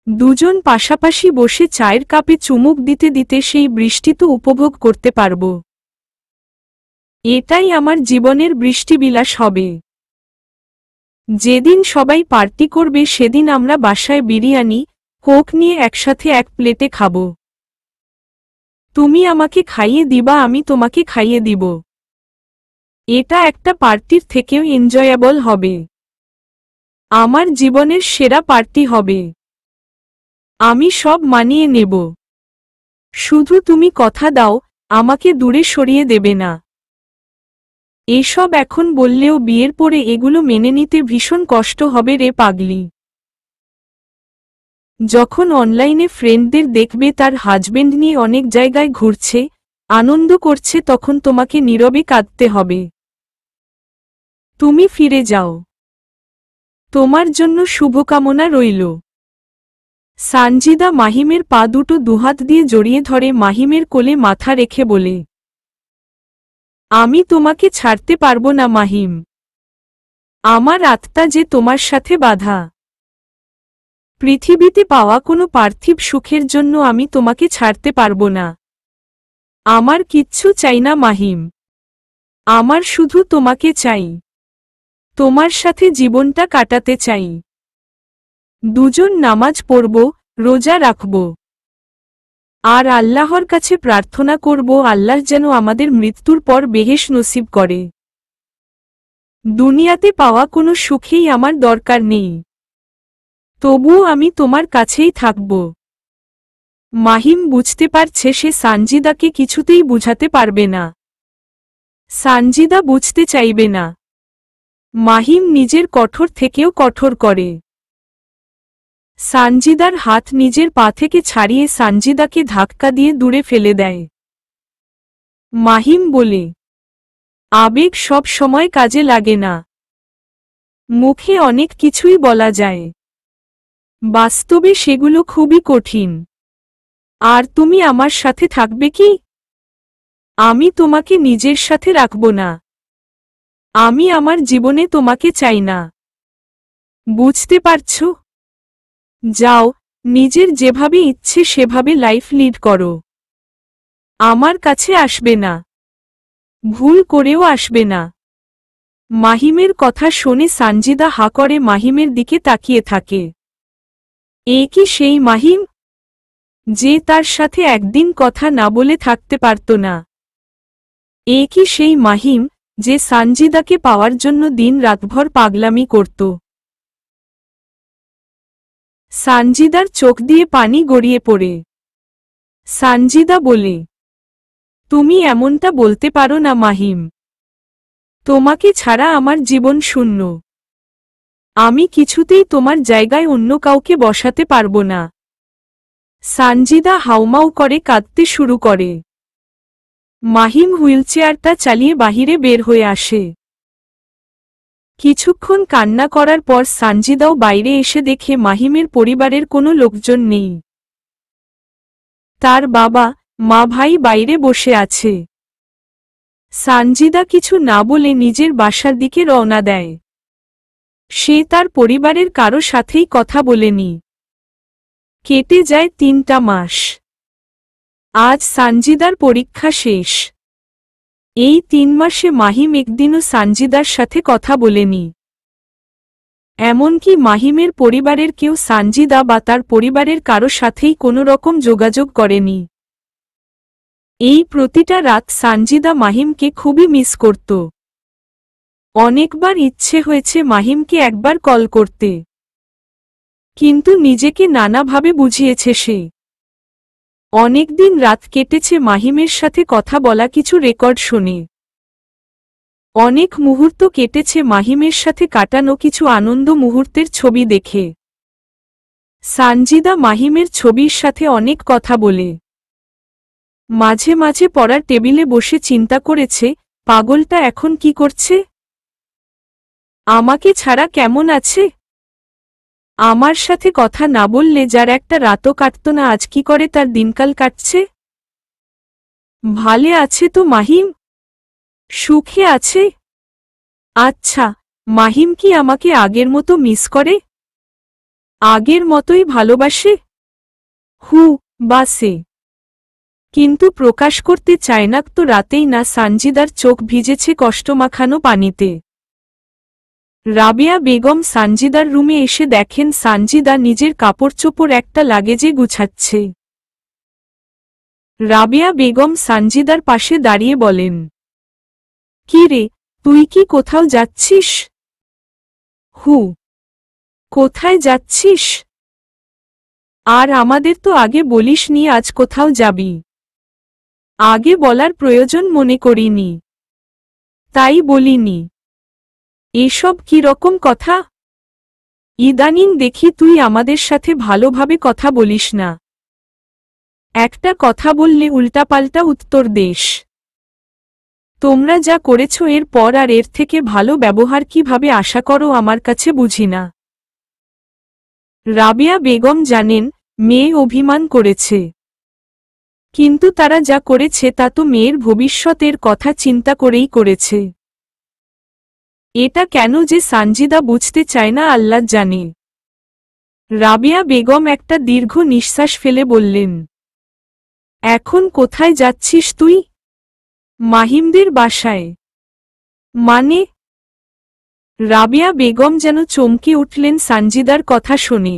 দুজন পাশাপাশি বসে চায়ের কাপে চুমুক দিতে দিতে সেই বৃষ্টি তো উপভোগ করতে পারব। এটাই আমার জীবনের বৃষ্টিবিলাস হবে। যেদিন সবাই পার্টি করবে সেদিন আমরা বাসায় বিরিয়ানি কোক নিয়ে একসাথে এক প্লেটে খাব। তুমি আমাকে খাইয়ে দিবা, আমি তোমাকে খাইয়ে দিব। এটা একটা পার্টির থেকেও এনজয়েবল হবে। আমার জীবনের সেরা পার্টি হবে। আমি সব মানিয়ে নেব। শুধু তুমি কথা দাও আমাকে দূরে সরিয়ে দেবে না। এসব এখন বললেও বিয়ের পরে এগুলো মেনে নিতে ভীষণ কষ্ট হবে রে পাগলি। যখন অনলাইনে ফ্রেন্ডদের দেখবে তার হাজবেন্ড নিয়ে অনেক জায়গায় ঘুরছে আনন্দ করছে তখন তোমাকে নীরবে কাঁদতে হবে। তুমি ফিরে যাও। তোমার জন্য শুভকামনা রইল। সানজিদা মাহিমের পা দুটো দুহাত দিয়ে জড়িয়ে ধরে মাহিমের কোলে মাথা রেখে বলে, আমি তোমাকে ছাড়তে পারবো না মাহিম। আমার আত্মা যে তোমার সাথে বাঁধা। পৃথিবীতে পাওয়া কোনো পার্থিব সুখের জন্য আমি তোমাকে ছাড়তে পারবো না। আমার কিচ্ছু চাই না মাহিম। আমার শুধু তোমাকে চাই। তোমার সাথে জীবনটা কাটাতে চাই। দুজন নামাজ পড়ব, রোজা রাখব। আর আল্লাহর কাছে প্রার্থনা করব আল্লাহ যেন আমাদের মৃত্যুর পর বেহেশ নসিব করে। দুনিয়াতে পাওয়া কোনো সুখেই আমার দরকার নেই। তবুও আমি তোমার কাছেই থাকব। মাহিম বুঝতে পারছে সে সানজিদাকে কিছুতেই বুঝাতে পারবে না। সানজিদা বুঝতে চাইবে না। মাহিম নিজের কঠোর থেকেও কঠোর করে। সানজিদার হাত নিজের পা থেকে ছাড়িয়ে সানজিদাকে ধাক্কা দিয়ে দূরে ফেলে দেয়। মাহিম বলে, আবেগ সব সময় কাজে লাগে না। মুখে অনেক কিছুই বলা যায়, বাস্তবে সেগুলো খুবই কঠিন। আর তুমি আমার সাথে থাকবে কি? আমি তোমাকে নিজের সাথে রাখব না। আমি আমার জীবনে তোমাকে চাই না। বুঝতে পারছো? যাও, নিজের যেভাবে ইচ্ছে সেভাবে লাইফ লিড করো। আমার কাছে আসবে না। ভুল করেও আসবে না। মাহিমের কথা শুনে সানজিদা হা করে মাহিমের দিকে তাকিয়ে থাকে। এ কি সেই মাহিম যে তার সাথে একদিন কথা না বলে থাকতে পারত না? এ কি সেই মাহিম যে সানজিদাকে পাওয়ার জন্য দিন রাতভর পাগলামি করত? সানজিদার চোখ দিয়ে পানি গড়িয়ে পড়ে। সানজিদা বলে, তুমি এমনটা বলতে পারো না মাহিম। তোমাকে ছাড়া আমার জীবন শূন্য। আমি কিছুতেই তোমার জায়গায় অন্য কাউকে বসাতে পারবো না। সানজিদা হাউমাউ করে কাঁদতে শুরু করে। মাহিম হুইলচেয়ারটা চালিয়ে বাহিরে বের হয়ে আসে। কিছুক্ষণ কান্না করার পর সানজিদাও বাইরে এসে দেখে মাহিমের পরিবারের কোনো লোকজন নেই। তার বাবা, মা, ভাই বাইরে বসে আছে। সানজিদা কিছু না বলে নিজের বাসার দিকে রওনা দেয়। সে তার পরিবারের কারো সাথেই কথা বলেনি। কেটে যায় 3টা মাস। আজ সানজিদার পরীক্ষা শেষ। এই 3 মাসে মাহিম একদিনও সানজিদার সাথে কথা বলেনি। এমনকি মাহিমের পরিবারের কেউ সানজিদা বা তার পরিবারের কারো সাথেই কোনো রকম যোগাযোগ করেনি। এই প্রতিটা রাত সানজিদা মাহিমকে খুবই মিস করত। অনেকবার ইচ্ছে হয়েছে মাহিমকে একবার কল করতে, কিন্তু নিজেকে নানাভাবে বুঝিয়েছে সে। অনেকদিন রাত কেটেছে মাহিমের সাথে কথা বলা কিছু রেকর্ড শুনে। অনেক মুহূর্ত কেটেছে মাহিমের সাথে কাটানো কিছু আনন্দ মুহূর্তের ছবি দেখে। সানজিদা মাহিমের ছবির সাথে অনেক কথা বলে। মাঝে মাঝে পড়ার টেবিলে বসে চিন্তা করেছে, পাগলটা এখন কি করছে? আমাকে ছাড়া কেমন আছে? আমার সাথে কথা না বললে যার একটা রাতও কাটত না, আজ কি করে তার দিনকাল কাটছে? ভালে আছে তো মাহিম? সুখে আছে? আচ্ছা, মাহিম কি আমাকে আগের মতো মিস করে? আগের মতোই ভালোবাসে? বাসে, কিন্তু প্রকাশ করতে চায় না তো। রাতেই না সানজিদার চোখ ভিজেছে কষ্টমাখানো পানিতে। রাবেয়া বেগম সানজিদার রুমে এসে দেখেন সানজিদা নিজের কাপড়চোপড় একটা লাগেজে গুছাচ্ছে। রাবেয়া বেগম সানজিদার পাশে দাঁড়িয়ে বলেন, কি রে, তুই কি কোথাও যাচ্ছিস? কোথায় যাচ্ছিস? আর আমাদের তো আগে বলিসনি আজ কোথাও যাবি। আগে বলার প্রয়োজন মনে করিনি, তাই বলিনি। এসব কি রকম কথা? ইদানিং দেখি তুই আমাদের সাথে ভালোভাবে কথা বলিস না। একটা কথা বললে উল্টাপাল্টা উত্তর দেশ। তোমরা যা করেছ এর পর আর এর থেকে ভালো ব্যবহার কিভাবে আশা করো আমার কাছে বুঝি না। রাবেয়া বেগম জানেন মেয়ে অভিমান করেছে, কিন্তু তারা যা করেছে তা তো মেয়ের ভবিষ্যতের কথা চিন্তা করেই করেছে। এটা কেন যে সানজিদা বুঝতে চায় না আল্লাহ জানে। রাবেয়া বেগম একটা দীর্ঘ নিঃশ্বাস ফেলে বললেন, এখন কোথায় যাচ্ছিস তুই? মাহিমদের বাসায়। মানে? রাবেয়া বেগম যেন চমকে উঠলেন সানজিদার কথা শুনে।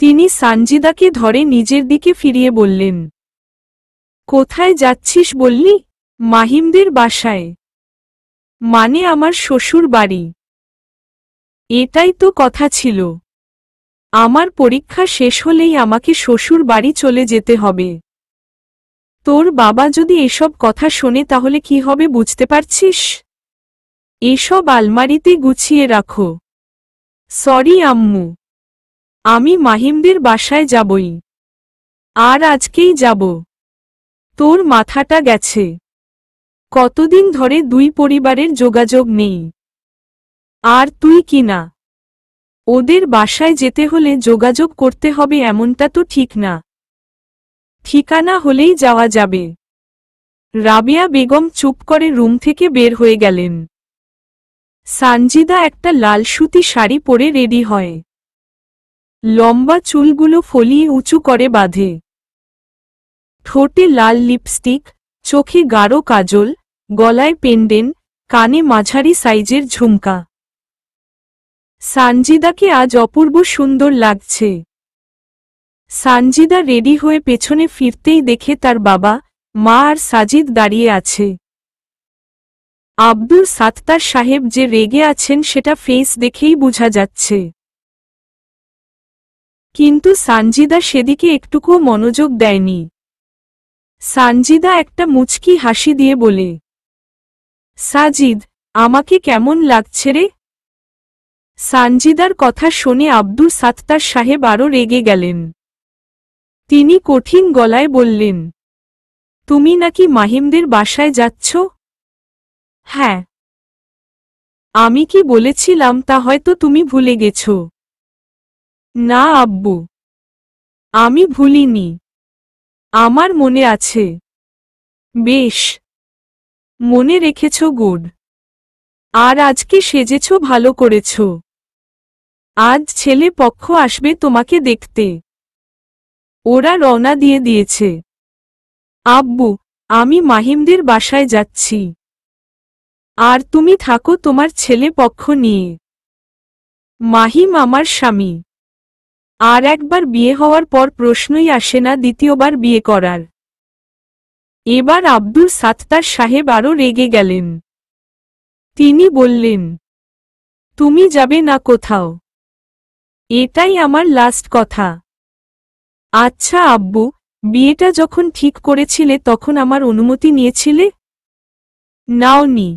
তিনি সানজিদাকে ধরে নিজের দিকে ফিরিয়ে বললেন, কোথায় যাচ্ছিস বললি? মাহিমদের বাসায়। মানে আমার শ্বশুর বাড়ি। এটাই তো কথা ছিল। আমার পরীক্ষা শেষ হলেই আমাকে শ্বশুর বাড়ি চলে যেতে হবে। তোর বাবা যদি এসব কথা শোনে তাহলে কি হবে বুঝতে পারছিস? এসব আলমারিতে গুছিয়ে রাখো। সরি আম্মু, আমি মাহিমদের বাসায় যাবই। আর আজকেই যাব। তোর মাথাটা গেছে। কতদিন ধরে দুই পরিবারের যোগাযোগ নেই। আর তুই কি না, ওদের বাসায় যেতে হলে যোগাযোগ করতে হবে এমনটা তো ঠিক না। ঠিকানা হলেই যাওয়া যাবে। রাবেয়া বেগম চুপ করে রুম থেকে বের হয়ে গেলেন। সানজিদা একটা লাল সুতি শাড়ি পরে রেডি হয়। লম্বা চুলগুলো ফলিয়ে উঁচু করে বাঁধে। ঠোঁটে লাল লিপস্টিক, চোখে গাঢ় কাজল, গলায় পেন্ডেন্ট, কানে মাঝারি সাইজের ঝুমকা। সানজিদাকে আজ অপূর্ব সুন্দর লাগছে। সানজিদা রেডি হয়ে পেছনে ফিরতেই দেখে তার বাবা, মা আর সাজিদ দাঁড়িয়ে আছে। আব্দুল সাত্তার সাহেব যে রেগে আছেন সেটা ফেস দেখেই বোঝা যাচ্ছে। কিন্তু সানজিদা সেদিকে একটুকুও মনোযোগ দেয়নি। সানজিদা একটা মুচকি হাসি দিয়ে বলে, সাজিদ, আমাকে কেমন লাগছে রে? সানজিদার কথা শুনে আব্দুল সাত্তার সাহেব আরও রেগে গেলেন। তিনি কঠিন গলায় বললেন, তুমি নাকি মাহিমদের বাসায় যাচ্ছ? হ্যাঁ। আমি কি বলেছিলাম তা হয়তো তুমি ভুলে গেছ। না আব্বু, আমি ভুলিনি, আমার মনে আছে। বেশ, মনে রেখেছ, গুড। আর আজকে সেজেছ, ভালো করেছ। আজ ছেলে পক্ষ আসবে তোমাকে দেখতে। ওরা রওনা দিয়ে দিয়েছে। আব্বু, আমি মাহিমদের বাসায় যাচ্ছি। আর তুমি থাকো তোমার ছেলে পক্ষ নিয়ে। মাহিম আমার স্বামী। আর একবার বিয়ে হওয়ার পর প্রশ্নই আসে না দ্বিতীয়বার বিয়ে করার। এবার আব্দুল সাত্তার সাহেব আরও রেগে গেলেন। তিনি বললেন, তুমি যাবে না কোথাও। এটাই আমার লাস্ট কথা। আচ্ছা আব্বু, বিয়েটা যখন ঠিক করেছিলে তখন আমার অনুমতি নিয়েছিলে? নাওনি।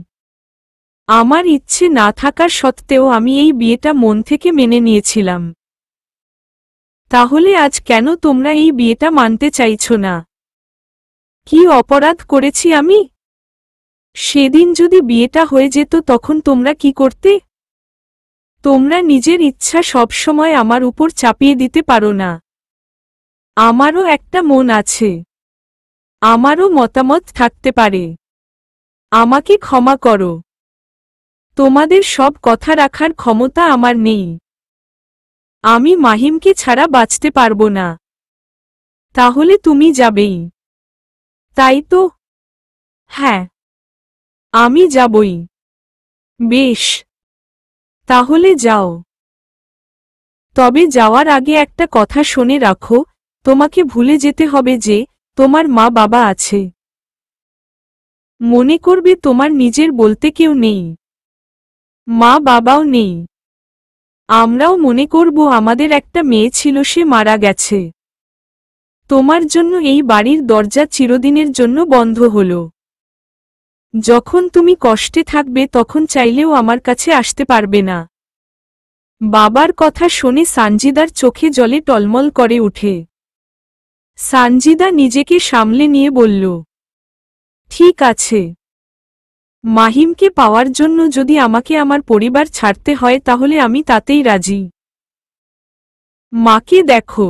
আমার ইচ্ছে না থাকার সত্ত্বেও আমি এই বিয়েটা মন থেকে মেনে নিয়েছিলাম। তাহলে আজ কেন তোমরা এই বিয়েটা মানতে চাইছ না? কি অপরাধ করেছি আমি? সেদিন যদি বিয়েটা হয়ে যেত তখন তোমরা কি করতে? তোমরা নিজের ইচ্ছা সবসময় আমার উপর চাপিয়ে দিতে পারো না। আমারও একটা মন আছে। আমারও মতামত থাকতে পারে। আমাকে ক্ষমা করো। তোমাদের সব কথা রাখার ক্ষমতা আমার নেই। আমি মাহিমকে ছাড়া বাঁচতে পারবো না। তাহলে তুমি যাবেই, তাই তো? হ্যাঁ, আমি যাবই। বেশ, তাহলে যাও। তবে যাওয়ার আগে একটা কথা শুনে রাখো, তোমাকে ভুলে যেতে হবে যে তোমার মা বাবা আছে। মনে করবে তোমার নিজের বলতে কেউ নেই। মা বাবাও নেই। আমরাও মনে করব আমাদের একটা মেয়ে ছিল, সে মারা গেছে। তোমার জন্য এই বাড়ির দরজা চিরদিনের জন্য বন্ধ হলো। যখন তুমি কষ্টে থাকবে তখন চাইলেও আমার কাছে আসতে পারবে না। বাবার কথা শুনে সানজিদার চোখে জলে টলমল করে উঠে। সানজিদা নিজেকে সামলে নিয়ে বলল, ঠিক আছে। মাহিমকে পাওয়ার জন্য যদি আমাকে আমার পরিবার ছাড়তে হয় তাহলে আমি তাতেই রাজি। মাকে দেখো,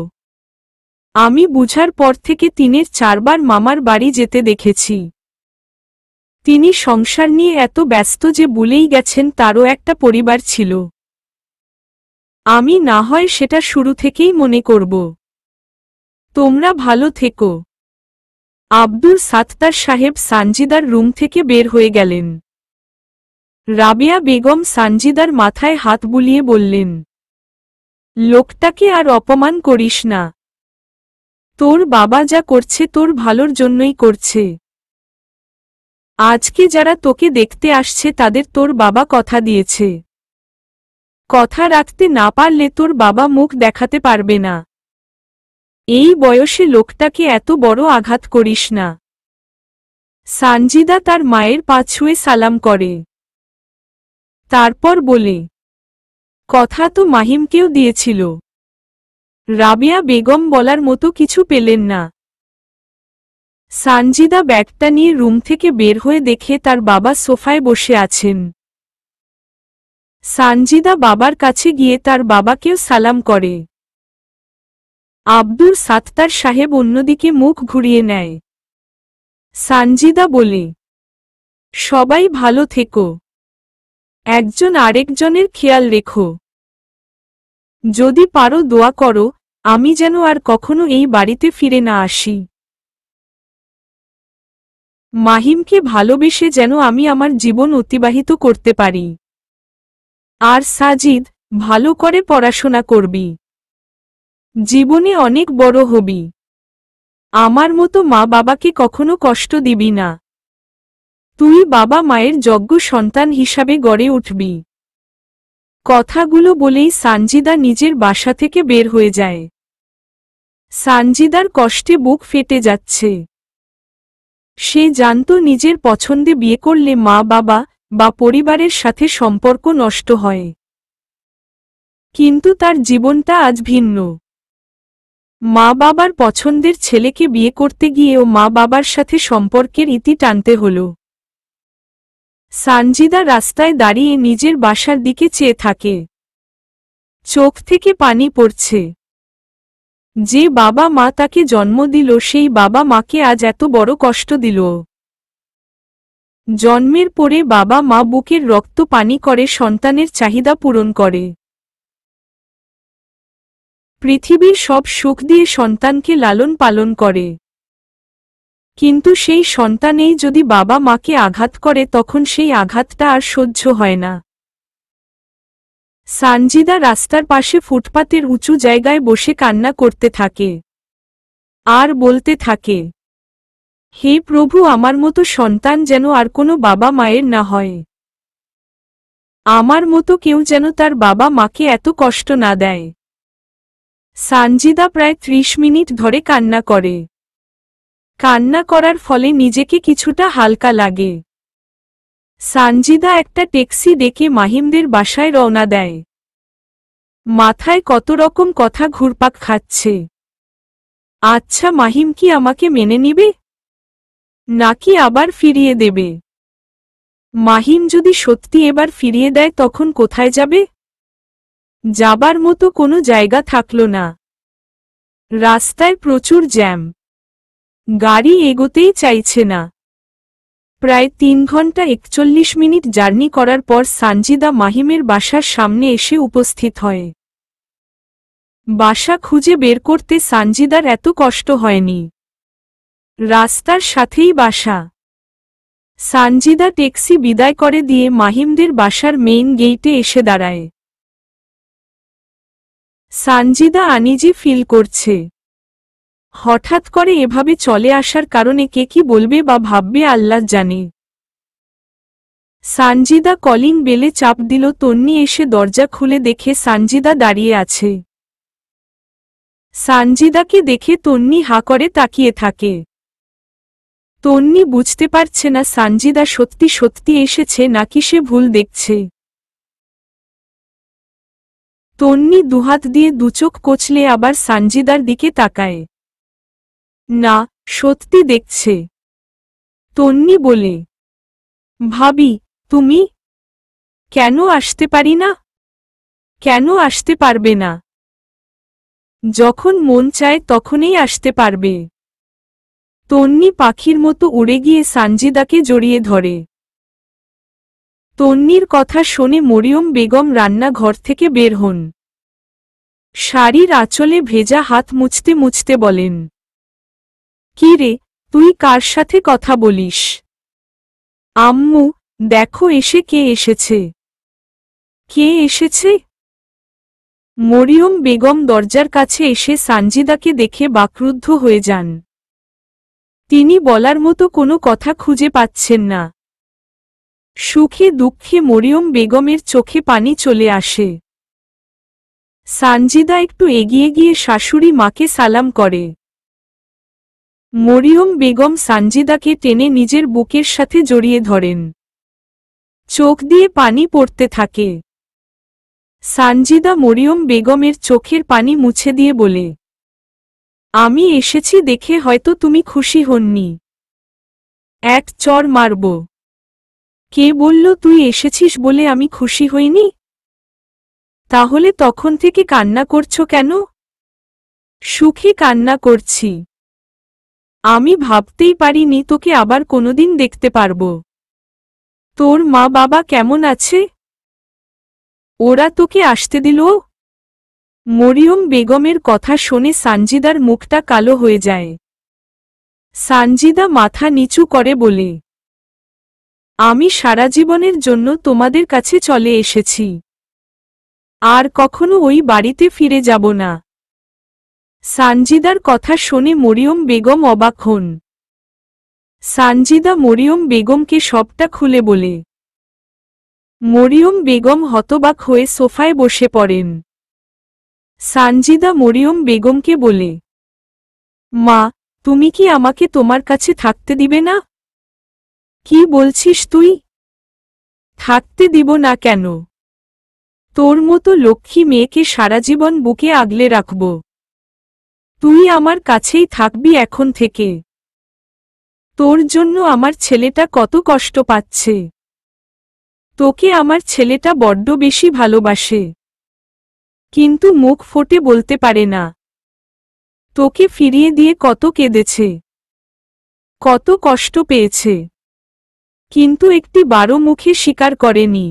আমি বুঝার পর থেকে 3-4 বার মামার বাড়ি যেতে দেখেছি। তিনি সংসার নিয়ে এত ব্যস্ত যে ভুলেই গেছেন তারও একটা পরিবার ছিল। আমি না হয় সেটা শুরু থেকেই মনে করব। তোমরা ভালো থেকো। আব্দুল সাত্তার সাহেব সানজিদার রুম থেকে বের হয়ে গেলেন। রাবেয়া বেগম সানজিদার মাথায় হাত বুলিয়ে বললেন, লোকটাকে আর অপমান করিস না। তোর বাবা যা করছে তোর ভালোর জন্যই করছে। আজকে যারা তোকে দেখতে আসছে তাদের তোর বাবা কথা দিয়েছে। কথা রাখতে না পারলে তোর বাবা মুখ দেখাতে পারবে না। এই বয়সে লোকটাকে এত বড় আঘাত করিস না। সানজিদা তার মায়ের পা ছুঁয়ে সালাম করে। তারপর বলে, কথা তো মাহিমকেও দিয়েছিল। রাবেয়া বেগম বলার মতো কিছু পেলেন না। সানজিদা ব্যাগটা নিয়ে রুম থেকে বের হয়ে দেখে তার বাবা সোফায় বসে আছেন। সানজিদা বাবার কাছে গিয়ে তার বাবাকেও সালাম করে। আব্দুল সাত্তার সাহেব অন্যদিকে মুখ ঘুরিয়ে নেয়। সানজিদা বলে, সবাই ভালো থেকো। একজন আরেকজনের খেয়াল রেখো। যদি পারো দোয়া করো আমি যেন আর কখনো এই বাড়িতে ফিরে না আসি। মাহিমকে ভালোবেসে যেন আমি আমার জীবন অতিবাহিত করতে পারি। আর সাজিদ, ভালো করে পড়াশোনা করবি। জীবনে অনেক বড় হবি। আমার মতো মা বাবাকে কখনো কষ্ট দিবি না। তুই বাবা মায়ের যোগ্য সন্তান হিসাবে গড়ে উঠবি। কথাগুলো বলেই সানজিদা নিজের বাসা থেকে বের হয়ে যায়। সানজিদার কষ্টে বুক ফেটে যাচ্ছে। সে জানত নিজের পছন্দে বিয়ে করলে মা বাবা বা পরিবারের সাথে সম্পর্ক নষ্ট হয়। কিন্তু তার জীবনটা আজ ভিন্ন। মা বাবার পছন্দের ছেলেকে বিয়ে করতে গিয়েও মা বাবার সাথে সম্পর্কের ইতি টানতে হল। সানজিদা রাস্তায় দাঁড়িয়ে নিজের বাসার দিকে চেয়ে থাকে। চোখ থেকে পানি পড়ছে। যে বাবা মা তাকে জন্ম দিল সেই বাবা মাকে আজ এত বড় কষ্ট দিল। জন্মের পরে বাবা মা বুকের রক্ত পানি করে সন্তানের চাহিদা পূরণ করে। পৃথিবীর সব সুখ দিয়ে সন্তানকে লালন পালন করে, কিন্তু সেই সন্তানেই যদি বাবা মাকে আঘাত করে তখন সেই আঘাতটা আর সহ্য হয় না। সানজিদা রাস্তার পাশে ফুটপাতের উঁচু জায়গায় বসে কান্না করতে থাকে আর বলতে থাকে, হে প্রভু, আমার মতো সন্তান যেন আর কোনো বাবা মায়ের না হয়। আমার মতো কেউ যেন তার বাবা মাকে এত কষ্ট না দেয়। সানজিদা প্রায় 30 মিনিট ধরে কান্না করে। কান্না করার ফলে নিজেকে কিছুটা হালকা লাগে। সানজিদা একটা ট্যাক্সি ডেকে মাহিমদের বাসায় রওনা দেয়। মাথায় কত রকম কথা ঘুরপাক খাচ্ছে। আচ্ছা, মাহিম কি আমাকে মেনে নিবে নাকি আবার ফিরিয়ে দেবে? মাহিম যদি সত্যি এবার ফিরিয়ে দেয় তখন কোথায় যাবে? যাবার মতো কোনো জায়গা থাকল না। রাস্তায় প্রচুর জ্যাম, গাড়ি এগোতেই চাইছে না। প্রায় 3 ঘন্টা 41 মিনিট জার্নি করার পর সানজিদা মাহিমের বাসার সামনে এসে উপস্থিত হয়। বাসা খুঁজে বের করতে সানজিদার এত কষ্ট হয়নি। রাস্তার সাথেই বাসা। সানজিদা ট্যাক্সি বিদায় করে দিয়ে মাহিমদের বাসার মেইন গেইটে এসে দাঁড়ায়। সানজিদা আনইজি ফিল করছে। হঠাৎ করে এভাবে চলে আসার কারণে কে কি বলবে বা ভাববে আল্লাহ জানে। সানজিদা কলিং বেলে চাপ দিল। তন্নি এসে দরজা খুলে দেখে সানজিদা দাঁড়িয়ে আছে। সানজিদাকে দেখে তন্নি হা করে তাকিয়ে থাকে। তন্নি বুঝতে পারছে না সানজিদা সত্যি সত্যি এসেছে নাকি সে ভুল দেখছে। তন্নি দুহাত দিয়ে দুচোখ কচলে আবার সানজিদার দিকে তাকায়। না, সত্যি দেখছে। তন্নি বলে, ভাবি, তুমি কেন আসতে পারি না? কেন আসতে পারবে না? যখন মন চায় তখনই আসতে পারবে। তন্নি পাখির মতো উড়ে গিয়ে সানজিদাকে জড়িয়ে ধরে। তন্নির কথা শুনে মরিয়ম বেগম রান্নাঘর থেকে বের হন। শাড়ির আঁচলে ভেজা হাত মুছতে মুছতে বলেন, কি রে, তুই কার সাথে কথা বলিস? আম্মু, দেখো এসে কে এসেছে। কে এসেছে? মরিয়ম বেগম দরজার কাছে এসে সানজিদাকে দেখে বাকরুদ্ধ হয়ে যান। তিনি বলার মতো কোনো কথা খুঁজে পাচ্ছেন না। সুখে দুঃখে মরিয়ম বেগমের চোখে পানি চলে আসে। সানজিদা একটু এগিয়ে গিয়ে শাশুড়ি মাকে সালাম করে। মরিয়ম বেগম সানজিদাকে টেনে নিজের বুকের সাথে জড়িয়ে ধরেন। চোখ দিয়ে পানি পড়তে থাকে। সানজিদা মরিয়ম বেগমের চোখের পানি মুছে দিয়ে বলে, আমি এসেছি দেখে হয়তো তুমি খুশি হননি। এক চড় মারব। কে বলল তুই এসেছিস বলে আমি খুশি হইনি? তাহলে তখন থেকে কান্না করছো কেন? সুখে কান্না করছি। আমি ভাবতেই পারিনি তোকে আবার কোনোদিন দেখতে পারব। তোর মা বাবা কেমন আছে? ওরা তোকে আসতে দিল? মরিয়ম বেগমের কথা শুনে সানজিদার মুখটা কালো হয়ে যায়। সানজিদা মাথা নিচু করে বলে, আমি সারা জীবনের জন্য তোমাদের কাছে চলে এসেছি। আর কখনো ওই বাড়িতে ফিরে যাব না। সানজিদার কথা শুনে মরিয়ম বেগম অবাক হন। সানজিদা মরিয়ম বেগমকে সবটা খুলে বলে। মরিয়ম বেগম হতবাক হয়ে সোফায় বসে পড়েন। সানজিদা মরিয়ম বেগমকে বলে, মা, তুমি কি আমাকে তোমার কাছে থাকতে দিবে না? কি বলছিস তুই? থাকতে দিব না কেন? তোর মতো লক্ষ্মী মেয়েকে সারা জীবন বুকে আগলে রাখব। তুই আমার কাছেই থাকবি এখন থেকে। তোর জন্য আমার ছেলেটা কত কষ্ট পাচ্ছে। তোকে আমার ছেলেটা বড্ড বেশি ভালোবাসে, কিন্তু মুখ ফুটে বলতে পারে না। তোকে ফিরিয়ে দিয়ে কত কেঁদেছে, কত কষ্ট পেয়েছে, কিন্তু একটি বারো মুখে স্বীকার করেনি।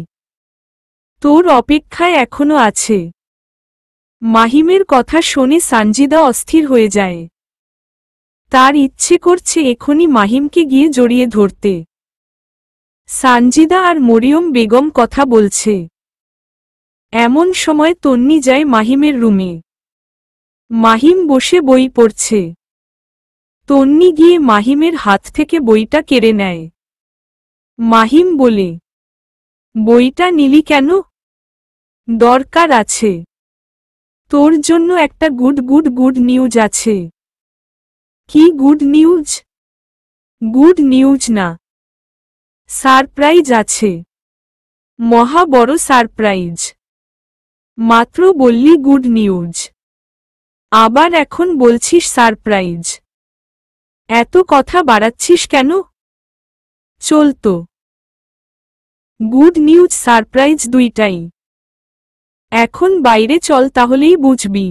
তোর অপেক্ষায় এখনো আছে। মাহিমের কথা শুনে সানজিদা অস্থির হয়ে যায়। তার ইচ্ছে করছে এখনই মাহিমকে গিয়ে জড়িয়ে ধরতে। সানজিদা আর মরিয়ম বেগম কথা বলছে। এমন সময় তন্নি যায় মাহিমের রুমে। মাহিম বসে বই পড়ছে। তন্নি গিয়ে মাহিমের হাত থেকে বইটা কেড়ে নেয়। মাহিম বলে, বইটা নিলি কেন? দরকার আছে। তোর জন্য একটা গুড নিউজ আছে। কি গুড নিউজ? গুড নিউজ না, সারপ্রাইজ আছে। মহা বড় সারপ্রাইজ। মাত্র বললি গুড নিউজ, আবার এখন বলছিস সারপ্রাইজ। এত কথা বাড়াচ্ছিস কেন? চলতো। গুড নিউজ সারপ্রাইজ দুইটাই। এখন বাইরে চল, তাহলেই বুঝবি।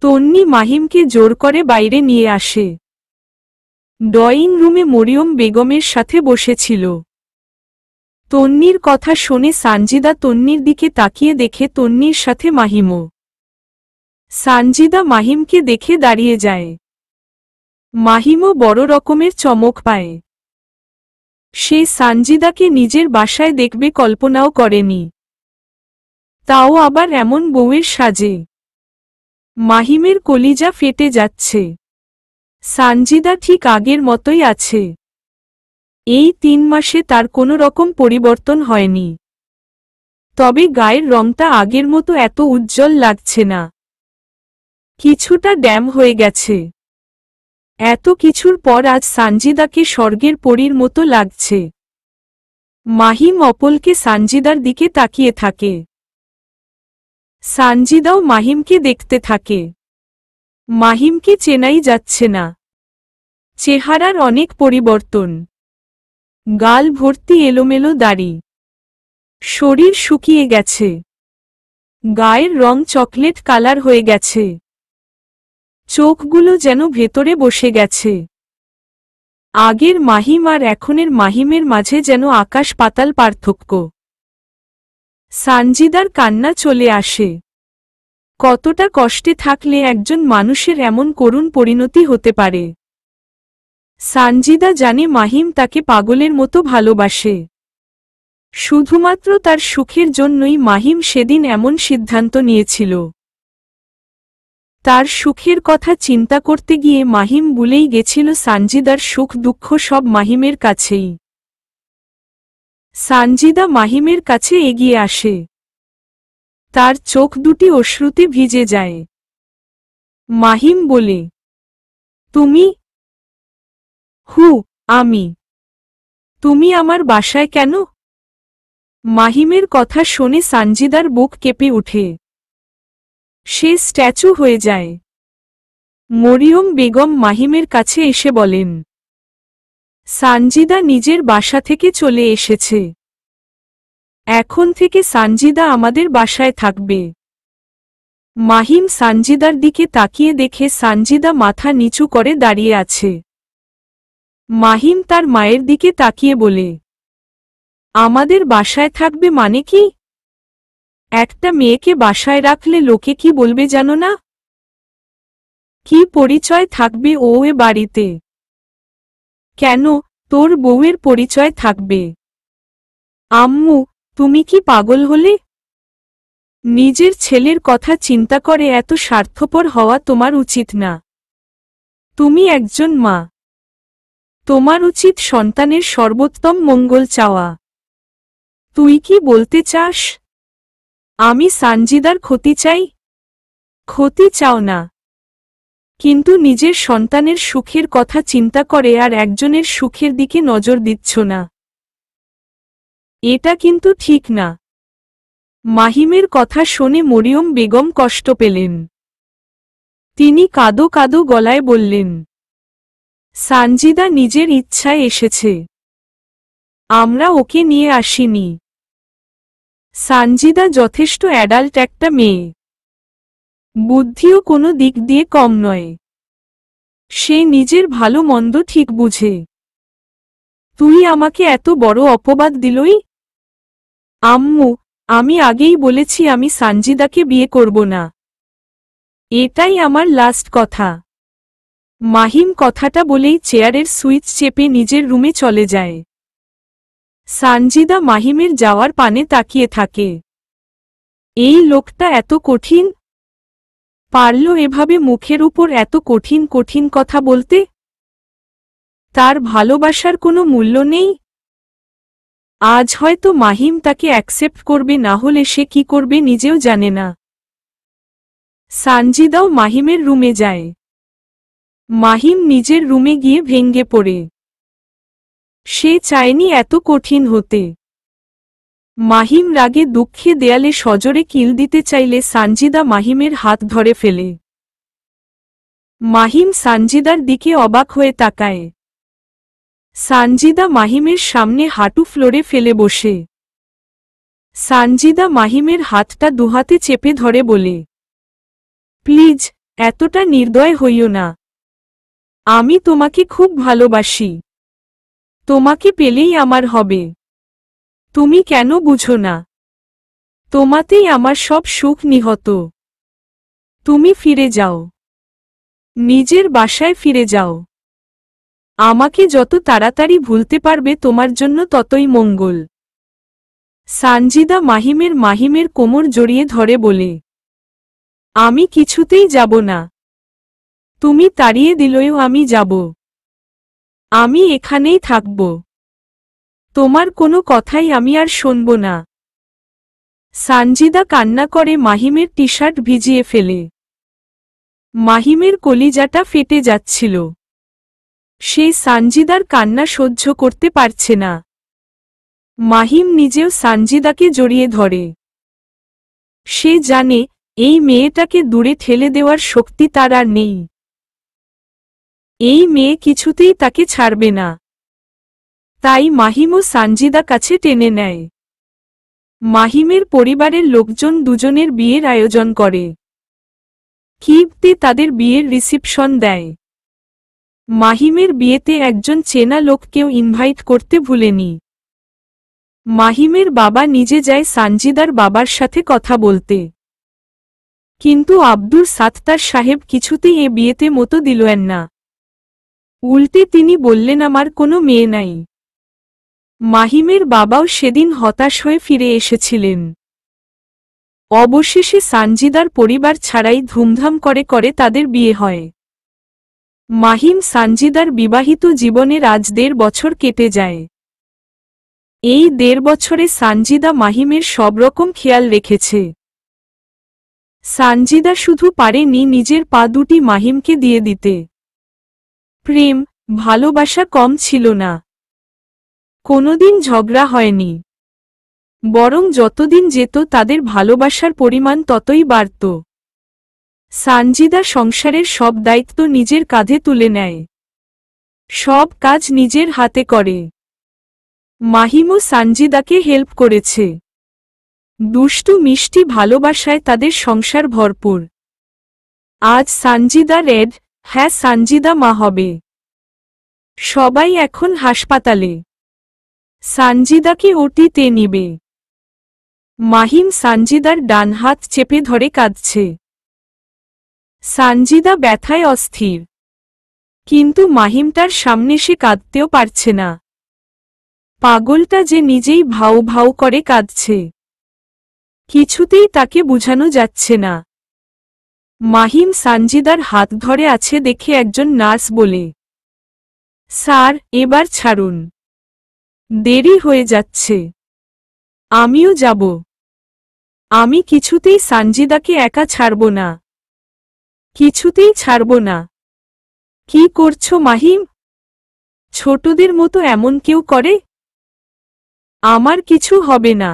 তন্নি মাহিমকে জোর করে বাইরে নিয়ে আসে। ড্রয়িং রুমে মরিয়ম বেগমের সাথে বসেছিল। তন্নির কথা শুনে সানজিদা তন্নির দিকে তাকিয়ে দেখে তন্নির সাথে মাহিমও। সানজিদা মাহিমকে দেখে দাঁড়িয়ে যায়। মাহিমও বড় রকমের চমক পায়। সে সানজিদাকে নিজের বাসায় দেখবে কল্পনাও করেনি, তাও আবার এমন বউয়ের সাজে। মাহিমের কলিজা ফেটে যাচ্ছে। সানজিদা ঠিক আগের মতোই আছে। এই 3 মাসে তার কোনো রকম পরিবর্তন হয়নি, তবে গায়ের রংটা আগের মতো এত উজ্জ্বল লাগছে না, কিছুটা ড্যাম হয়ে গেছে। এত কিছুর পর আজ সানজিদাকে স্বর্গের পরীর মতো লাগছে। মাহিম অপলকে সানজিদার দিকে তাকিয়ে থাকে। সানজিদাও মাহিমকে দেখতে থাকে। মাহিমকে চেনাই যাচ্ছে না। চেহারার অনেক পরিবর্তন। গাল ভর্তি এলোমেলো দাড়ি, শরীর শুকিয়ে গেছে, গায়ের রং চকলেট কালার হয়ে গেছে, চোখগুলো যেন ভেতরে বসে গেছে। আগের মাহিম আর এখনের মাহিমের মাঝে যেন আকাশ পাতাল পার্থক্য। সানজিদার কান্না চলে আসে। কতটা কষ্টে থাকলে একজন মানুষের এমন করুণ পরিণতি হতে পারে। সানজিদা জানে মাহিম তাকে পাগলের মতো ভালোবাসে। শুধুমাত্র তার সুখের জন্যই মাহিম সেদিন এমন সিদ্ধান্ত নিয়েছিল। তার সুখের কথা চিন্তা করতে গিয়ে মাহিম ভুলেই গেছিল সানজিদার সুখ দুঃখ সব মাহিমের কাছেই। সানজিদা মাহিমের কাছে এগিয়ে আসে। তার চোখ দুটি অশ্রুতে ভিজে যায়। মাহিম বলে, তুমি? আমি। তুমি আমার বাসায় কেন? মাহিমের কথা শুনে সানজিদার বুক কেঁপে ওঠে। সে স্ট্যাচু হয়ে যায়। মরিয়ম বেগম মাহিমের কাছে এসে বলেন, সানজিদা নিজের বাসা থেকে চলে এসেছে। এখন থেকে সানজিদা আমাদের বাসায় থাকবে। মাহিম সানজিদার দিকে তাকিয়ে দেখে সানজিদা মাথা নিচু করে দাঁড়িয়ে আছে। মাহিম তার মায়ের দিকে তাকিয়ে বলে, আমাদের বাসায় থাকবে মানে কি? একটা মেয়েকে বাসায় রাখলে লোকে কি বলবে জানো না? কি পরিচয় থাকবে ও এ বাড়িতে? কেন, তোর বউয়ের পরিচয় থাকবে? আম্মু, তুমি কি পাগল হলে? নিজের ছেলের কথা চিন্তা করে এত স্বার্থপর হওয়া তোমার উচিত না। তুমি একজন মা। তোমার উচিত সন্তানের সর্বোত্তম মঙ্গল চাওয়া। তুই কি বলতে চাস আমি সানজিদার ক্ষতি চাই? ক্ষতি চাও না, কিন্তু নিজের সন্তানের সুখের কথা চিন্তা করে আর একজনের সুখের দিকে নজর দিচ্ছ না। এটা কিন্তু ঠিক না। মাহিমের কথা শুনে মরিয়ম বেগম কষ্ট পেলেন। তিনি কাঁদো কাঁদো গলায় বললেন, সানজিদা নিজের ইচ্ছায় এসেছে, আমরা ওকে নিয়ে আসিনি। সানজিদা যথেষ্ট অ্যাডাল্ট একটা মেয়ে, বুদ্ধিও কোনো দিক দিয়ে কম নয়। সে নিজের ভালো মন্দ ঠিক বুঝে। তুই আমাকে এত বড় অপবাদ দিলই? আম্মু, আমি আগেই বলেছি আমি সানজিদাকে বিয়ে করব না। এটাই আমার লাস্ট কথা। মাহিম কথাটা বলেই চেয়ারের সুইচ চেপে নিজের রুমে চলে যায়। সানজিদা মাহিমের যাওয়ার পানে তাকিয়ে থাকে। এই লোকটা এত কঠিন, পারল এভাবে মুখের উপর এত কঠিন কঠিন কথা বলতে? তার ভালোবাসার কোনো মূল্য নেই? আজ হয়তো মাহিম তাকে অ্যাকসেপ্ট করবে, না হলে সে কি করবে নিজেও জানে না। সানজিদাও মাহিমের রুমে যায়। মাহিম নিজের রুমে গিয়ে ভেঙ্গে পড়ে। সে চায়নি এত কঠিন হতে। মাহিম রাগে দুঃখে দেয়ালে সজোরে কিল দিতে চাইলে সানজিদা মাহিমের হাত ধরে ফেলে। মাহিম সানজিদার দিকে অবাক হয়ে তাকায়। সানজিদা মাহিমের সামনে হাঁটু ফ্লোরে ফেলে বসে। সানজিদা মাহিমের হাতটা দুহাতে চেপে ধরে বলে, প্লিজ, এতটা নির্দয় হইও না। আমি তোমাকে খুব ভালোবাসি। তোমাকে পেলেই আমার হবে। তুমি কেন বুঝো না? তোমাতেই আমার সব সুখ নিহত। তুমি ফিরে যাও, নিজের বাসায় ফিরে যাও। আমাকে যত তাড়াতাড়ি ভুলতে পারবে তোমার জন্য ততই মঙ্গল। সানজিদা মাহিমের কোমর জড়িয়ে ধরে বলে, আমি কিছুতেই যাব না। তুমি তাড়িয়ে দিলেও আমি যাব। আমি এখানেই থাকব। তোমার কোনো কথাই আমি আর শুনব না। সানজিদা কান্না করে মাহিমের টি শার্ট ভিজিয়ে ফেলে। মাহিমের কলিজাটা ফেটে যাচ্ছিল। সে সানজিদার কান্না সহ্য করতে পারছে না। মাহিম নিজেও সানজিদাকে জড়িয়ে ধরে। সে জানে এই মেয়েটাকে দূরে ঠেলে দেওয়ার শক্তি তার আর নেই। এই মেয়ে কিছুতেই তাকে ছাড়বে না। তাই মাহিমও সানজিদা কাছে টেনে নেয়। মাহিমের পরিবারের লোকজন দুজনের বিয়ের আয়োজন করে। কিবতে তাদের বিয়ের রিসিপশন দেয়। মাহিমের বিয়েতে একজন চেনা লোককেও ইনভাইট করতে ভুলেনি। মাহিমের বাবা নিজে যায় সানজিদার বাবার সাথে কথা বলতে। কিন্তু আব্দুর সাত্তার সাহেব কিছুতেই এ বিয়েতে মতো দিলেন না। উল্টে তিনি বললেন আমার কোনো মেয়ে নাই। মাহিমের বাবাও সেদিন হতাশ হয়ে ফিরে এসেছিলেন। অবশেষে সানজিদার পরিবার ছাড়াই ধুমধাম করে করে তাদের বিয়ে হয়। মাহিম সানজিদার বিবাহিত জীবনের আজ 1.5 বছর কেটে যায়। এই 1.5 বছরে সানজিদা মাহিমের সব রকম খেয়াল রেখেছে। সানজিদা শুধু পারেনি নিজের পা দুটি মাহিমকে দিয়ে দিতে। প্রেম, ভালোবাসা কম ছিল না। কোনোদিন ঝগড়া হয়নি। বরং যতদিন যেত তাদের ভালোবাসার পরিমাণ ততই বাড়ত। সানজিদা সংসারের সব দায়িত্ব নিজের কাঁধে তুলে নেয়। সব কাজ নিজের হাতে করে। মাহিমও সানজিদাকে হেল্প করেছে। দুষ্টু মিষ্টি ভালোবাসায় তাদের সংসার ভরপুর। আজ সানজিদা রেড, হ্যাঁ সানজিদা মা হবে। সবাই এখন হাসপাতালে। সানজিদাকে ওটিতে নিবে। মাহিম সানজিদার ডান হাত চেপে ধরে কাঁদছে। সানজিদা ব্যথায় অস্থির। কিন্তু মাহিমটার সামনে সে কাঁদতেও পারছে না। পাগলটা যে নিজেই ভাউ ভাউ করে কাঁদছে। কিছুতেই তাকে বুঝানো যাচ্ছে না। মাহিম সানজিদার হাত ধরে আছে দেখে একজন নার্স বলে, স্যার, এবার ছাড়ুন। দেরি হয়ে যাচ্ছে। আমিও যাব। আমি কিছুতেই সানজিদাকে একা ছাড়ব না। কিছুতেই ছাড়ব না। কি করছো মাহিম? ছোটদের মতো এমন কেউ করে? আমার কিছু হবে না।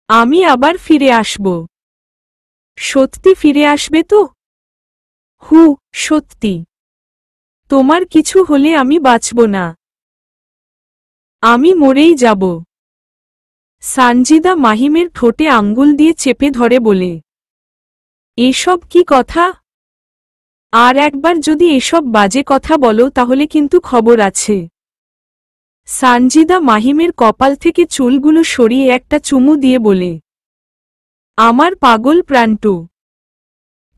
আমি আবার ফিরে আসব। সত্যি ফিরে আসবে তো? সত্যি। তোমার কিছু হলে আমি বাঁচব না। আমি মরেই যাব। সানজিদা মাহিমের ঠোঁটে আঙ্গুল দিয়ে চেপে ধরে বলে, এসব কি কথা? আর একবার যদি এসব বাজে কথা বলো তাহলে কিন্তু খবর আছে। সানজিদা মাহিমের কপাল থেকে চুলগুলো সরিয়ে একটা চুমু দিয়ে বলে, আমার পাগল প্রাণটু,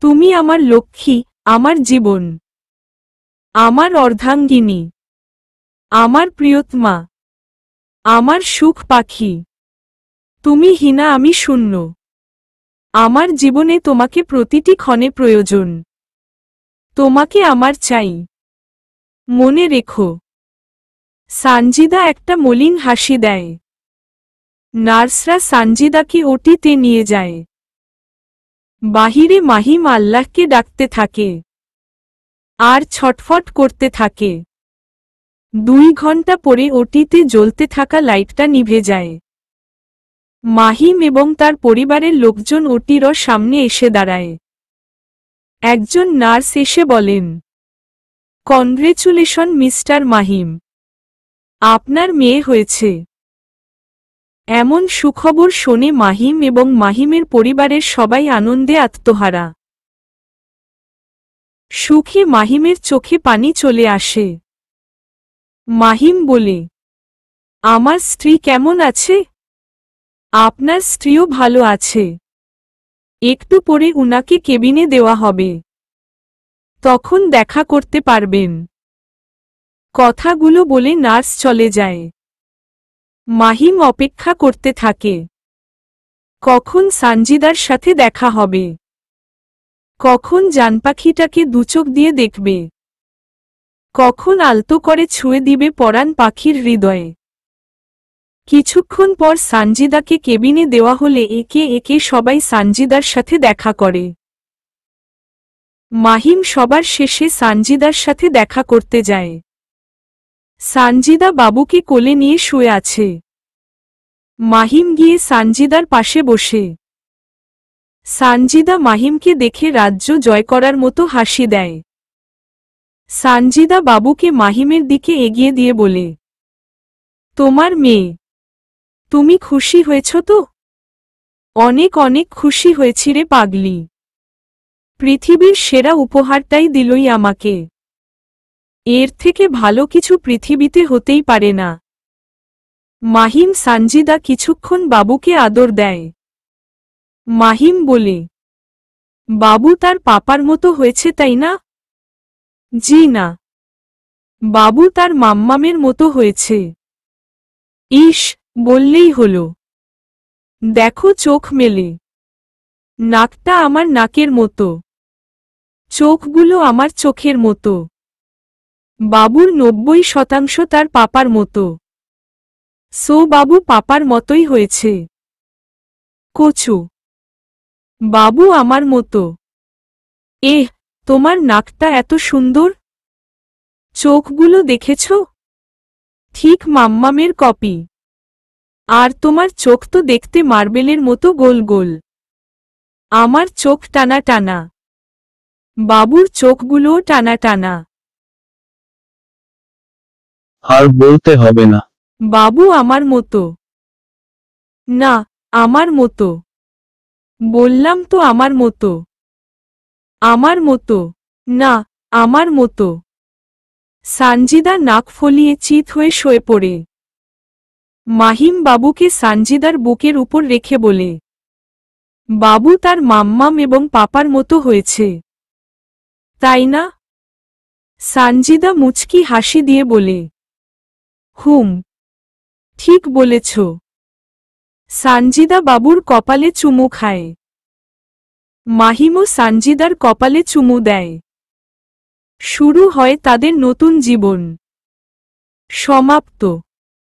তুমি আমার লক্ষ্মী, আমার জীবন, আমার অর্ধাঙ্গিনী, আমার প্রিয়তমা, আমার সুখ পাখি। তুমি হীনা, আমি শূন্য। আমার জীবনে তোমাকে প্রতিটি ক্ষণে প্রয়োজন। তোমাকে আমার চাই। মনে রেখো। সানজিদা একটা মলিন হাসি দেয়। নার্সরা সানজিদাকে ওটিতে নিয়ে যায়। বাহিরে মাহিম আল্লাহকে ডাকতে থাকে আর ছটফট করতে থাকে। 2 ঘন্টা পরে ওটিতে জ্বলতে থাকা লাইটটা নিভে যায়। মাহিম এবং তার পরিবারের লোকজন ওটির সামনে এসে দাঁড়ায়। একজন নার্স এসে বলেন, কনগ্রেচুলেশন মিস্টার মাহিম, আপনার মেয়ে হয়েছে। এমন সুখবর শুনে মাহিম এবং মাহিমের পরিবারের সবাই আনন্দে আত্মহারা। সুখে মাহিমের চোখে পানি চলে আসে। মাহিম বলে, আমার স্ত্রী কেমন আছে? আপনার স্ত্রীও ভালো আছে। একটু পরে উনাকে কেবিনে দেওয়া হবে, তখন দেখা করতে পারবেন। কথাগুলো বলে নার্স চলে যায়। মাহিম অপেক্ষা করতে থাকে, কখন সানজিদার সাথে দেখা হবে, কখন জানপাখিটাকে দুচোখ দিয়ে দেখবে, কখন আলতো করে ছুঁয়ে দিবে পরাণ পাখির হৃদয়ে। কিছুক্ষণ পর সানজিদাকে কেবিনে দেওয়া হলে একে একে সবাই সানজিদার সাথে দেখা করে। মাহিম সবার শেষে সানজিদার সাথে দেখা করতে যায়। সানজিদা বাবুকে কোলে নিয়ে শুয়ে আছে। মাহিম গিয়ে সানজিদার পাশে বসে। সানজিদা মাহিমকে দেখে রাজ্য জয় করার মতো হাসি দেয়। সানজিদা বাবুকে মাহিমের দিকে এগিয়ে দিয়ে বলে, তোমার মেয়ে, তুমি খুশি হয়েছ তো? অনেক অনেক খুশি হয়েছি রে পাগলি। পৃথিবীর সেরা উপহারটাই দিলই আমাকে। এর থেকে ভালো কিছু পৃথিবীতে হতেই পারে না। মাহিম সানজিদা কিছুক্ষণ বাবুকে আদর দেয়। মাহিম বলে, বাবু তার পাপার মতো হয়েছে তাই না? জি না, বাবু তার মাম্মামের মতো হয়েছে। ইস, বললেই হলো। দেখো চোখ মেলে। নাকটা আমার নাকের মতো, চোখগুলো আমার চোখের মতো। বাবুর 90% তার পাপার মতো। সো বাবু পাপার মতোই হয়েছে। কচু, বাবু আমার মতো। তোমার নাকটা এত সুন্দর। চোখগুলো দেখেছ? ঠিক মাম্মামের কপি। আর তোমার চোখ তো দেখতে মার্বেলের মতো গোল গোল। আমার চোখ টানা টানা। বাবুর চোখগুলোও টানা টানা। আর বলতে হবে না। বাবু আমার মতো। না, আমার মতো। বললাম তো আমার মতো। আমার মতো। না, আমার মতো। সানজিদা নাক ফলিয়ে চিত হয়ে শুয়ে পড়ে। মাহিম বাবুকে সানজিদার বুকের উপর রেখে বলে, বাবু তার মাম্মাম এবং পাপার মতো হয়েছে, তাই না? সানজিদা মুচকি হাসি দিয়ে বলে, ঠিক বলেছ। সানজিদা বাবুর কপালে চুমু খায়। মাহিমও সানজিদার কপালে চুমু দেয়। শুরু হয় তাদের নতুন জীবন। সমাপ্ত।